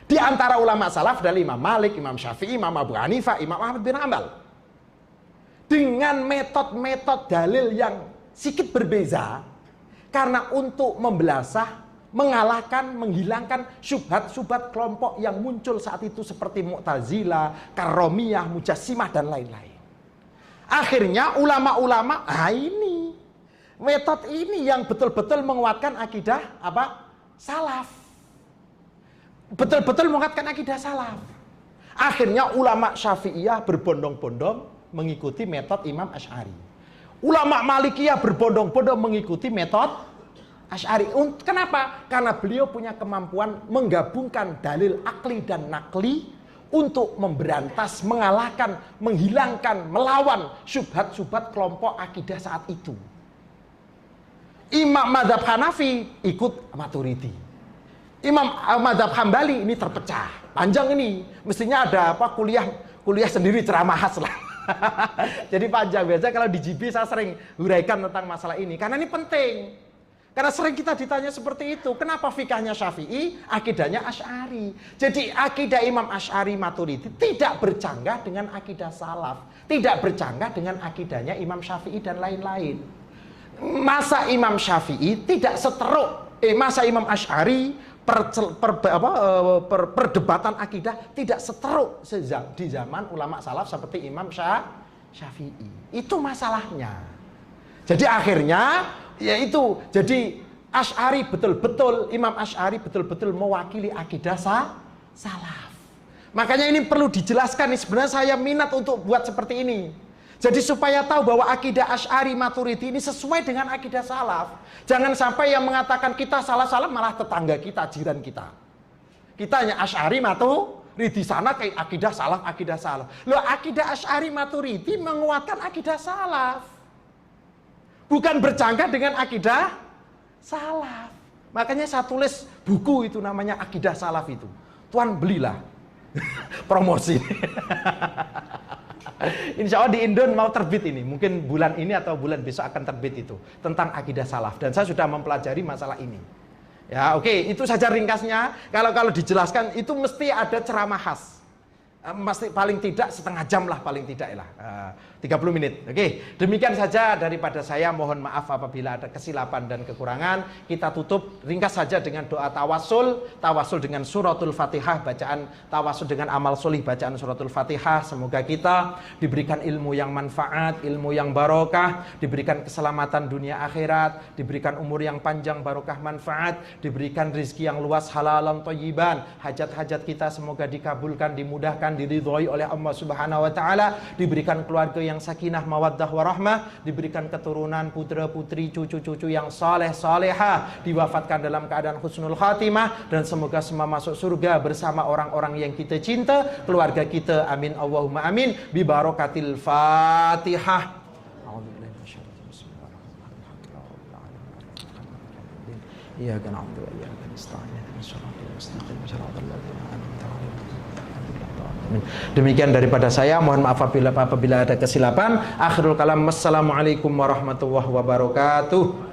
Di antara ulama salaf adalah Imam Malik, Imam Syafi'i, Imam Abu Hanifah, Imam Ahmad bin Hanbal. Dengan metode-metode dalil yang sedikit berbeza, karena untuk membelasah, mengalahkan, menghilangkan syubhat-syubhat kelompok yang muncul saat itu seperti Mu'tazilah, Karomiyah, Mujassimah dan lain-lain. Akhirnya ulama-ulama, ini metode ini yang betul-betul menguatkan akidah apa? Salaf. Betul-betul menguatkan akidah salaf. Akhirnya ulama Syafi'iyah berbondong-bondong mengikuti metode Imam Asy'ari. Ulama Malikiyah berbondong-bondong mengikuti metode Asy'ari. Kenapa? Karena beliau punya kemampuan menggabungkan dalil akli dan nakli untuk memberantas, mengalahkan, menghilangkan, melawan syubhat-syubhat kelompok akidah saat itu. Imam Madzhab Hanafi ikut Maturidi. Imam Madzhab Hambali ini terpecah. Panjang ini. Mestinya ada apa kuliah sendiri ceramah khas lah. Jadi panjang. Biasa kalau di GB saya sering huraikan tentang masalah ini karena ini penting. Karena sering kita ditanya seperti itu, kenapa fikahnya Syafi'i, akidahnya Asy'ari. Jadi akidah Imam Asy'ari Maturidi tidak bercanggah dengan akidah salaf, tidak bercanggah dengan akidahnya Imam Syafi'i dan lain-lain. Masa Imam Syafi'i tidak seteruk, masa Imam Asy'ari perdebatan akidah tidak seteruk di zaman ulama salaf seperti Imam Syafi'i. Itu masalahnya. Jadi akhirnya yaitu jadi Asy'ari betul-betul Imam Asy'ari betul-betul mewakili akidah salaf. Makanya ini perlu dijelaskan nih, sebenarnya saya minat untuk buat seperti ini. Jadi supaya tahu bahwa akidah Asy'ari Maturidi ini sesuai dengan akidah salaf. Jangan sampai yang mengatakan kita salah-salah malah tetangga kita, jiran kita. Kita hanya Asy'ari Maturidi sana kayak akidah salaf. Loh, akidah Asy'ari Maturidi menguatkan akidah salaf. Bukan bercanggah dengan akidah salaf. Makanya saya tulis buku itu namanya Akidah Salaf itu. Tuan belilah. Promosi. Insya Allah di Indon mau terbit ini. Mungkin bulan ini atau bulan besok akan terbit itu. Tentang akidah salaf. Dan saya sudah mempelajari masalah ini. Ya oke, itu saja ringkasnya. Kalau dijelaskan itu mesti ada ceramah khas. Mesti paling tidak setengah jam lah, paling tidak lah 30 menit. Oke, demikian saja daripada saya. Mohon maaf apabila ada kesilapan dan kekurangan. Kita tutup ringkas saja dengan doa tawasul dengan suratul Fatihah, bacaan tawasul dengan amal solih bacaan suratul Fatihah. Semoga kita diberikan ilmu yang manfaat, ilmu yang barokah, diberikan keselamatan dunia akhirat, diberikan umur yang panjang barokah manfaat, diberikan rizki yang luas halalan thayyiban. Hajat-hajat kita semoga dikabulkan, dimudahkan, diridhoi oleh Allah Subhanahu wa taala, diberikan keluarga yang sakinah mawaddah warahmah, diberikan keturunan putra putri cucu-cucu yang saleh salehah, diwafatkan dalam keadaan husnul khatimah, dan semoga semua masuk surga bersama orang-orang yang kita cinta, keluarga kita. Amin Allahumma amin bi barakatil Fatihah. Iyyaka na'budu wa iyyaka nasta'in ihdinas siratal mustaqim siratal ladzina an'amta 'alaihim. Demikian daripada saya, mohon maaf apabila ada kesilapan. Akhirul kalam, wassalamualaikum warahmatullahi wabarakatuh.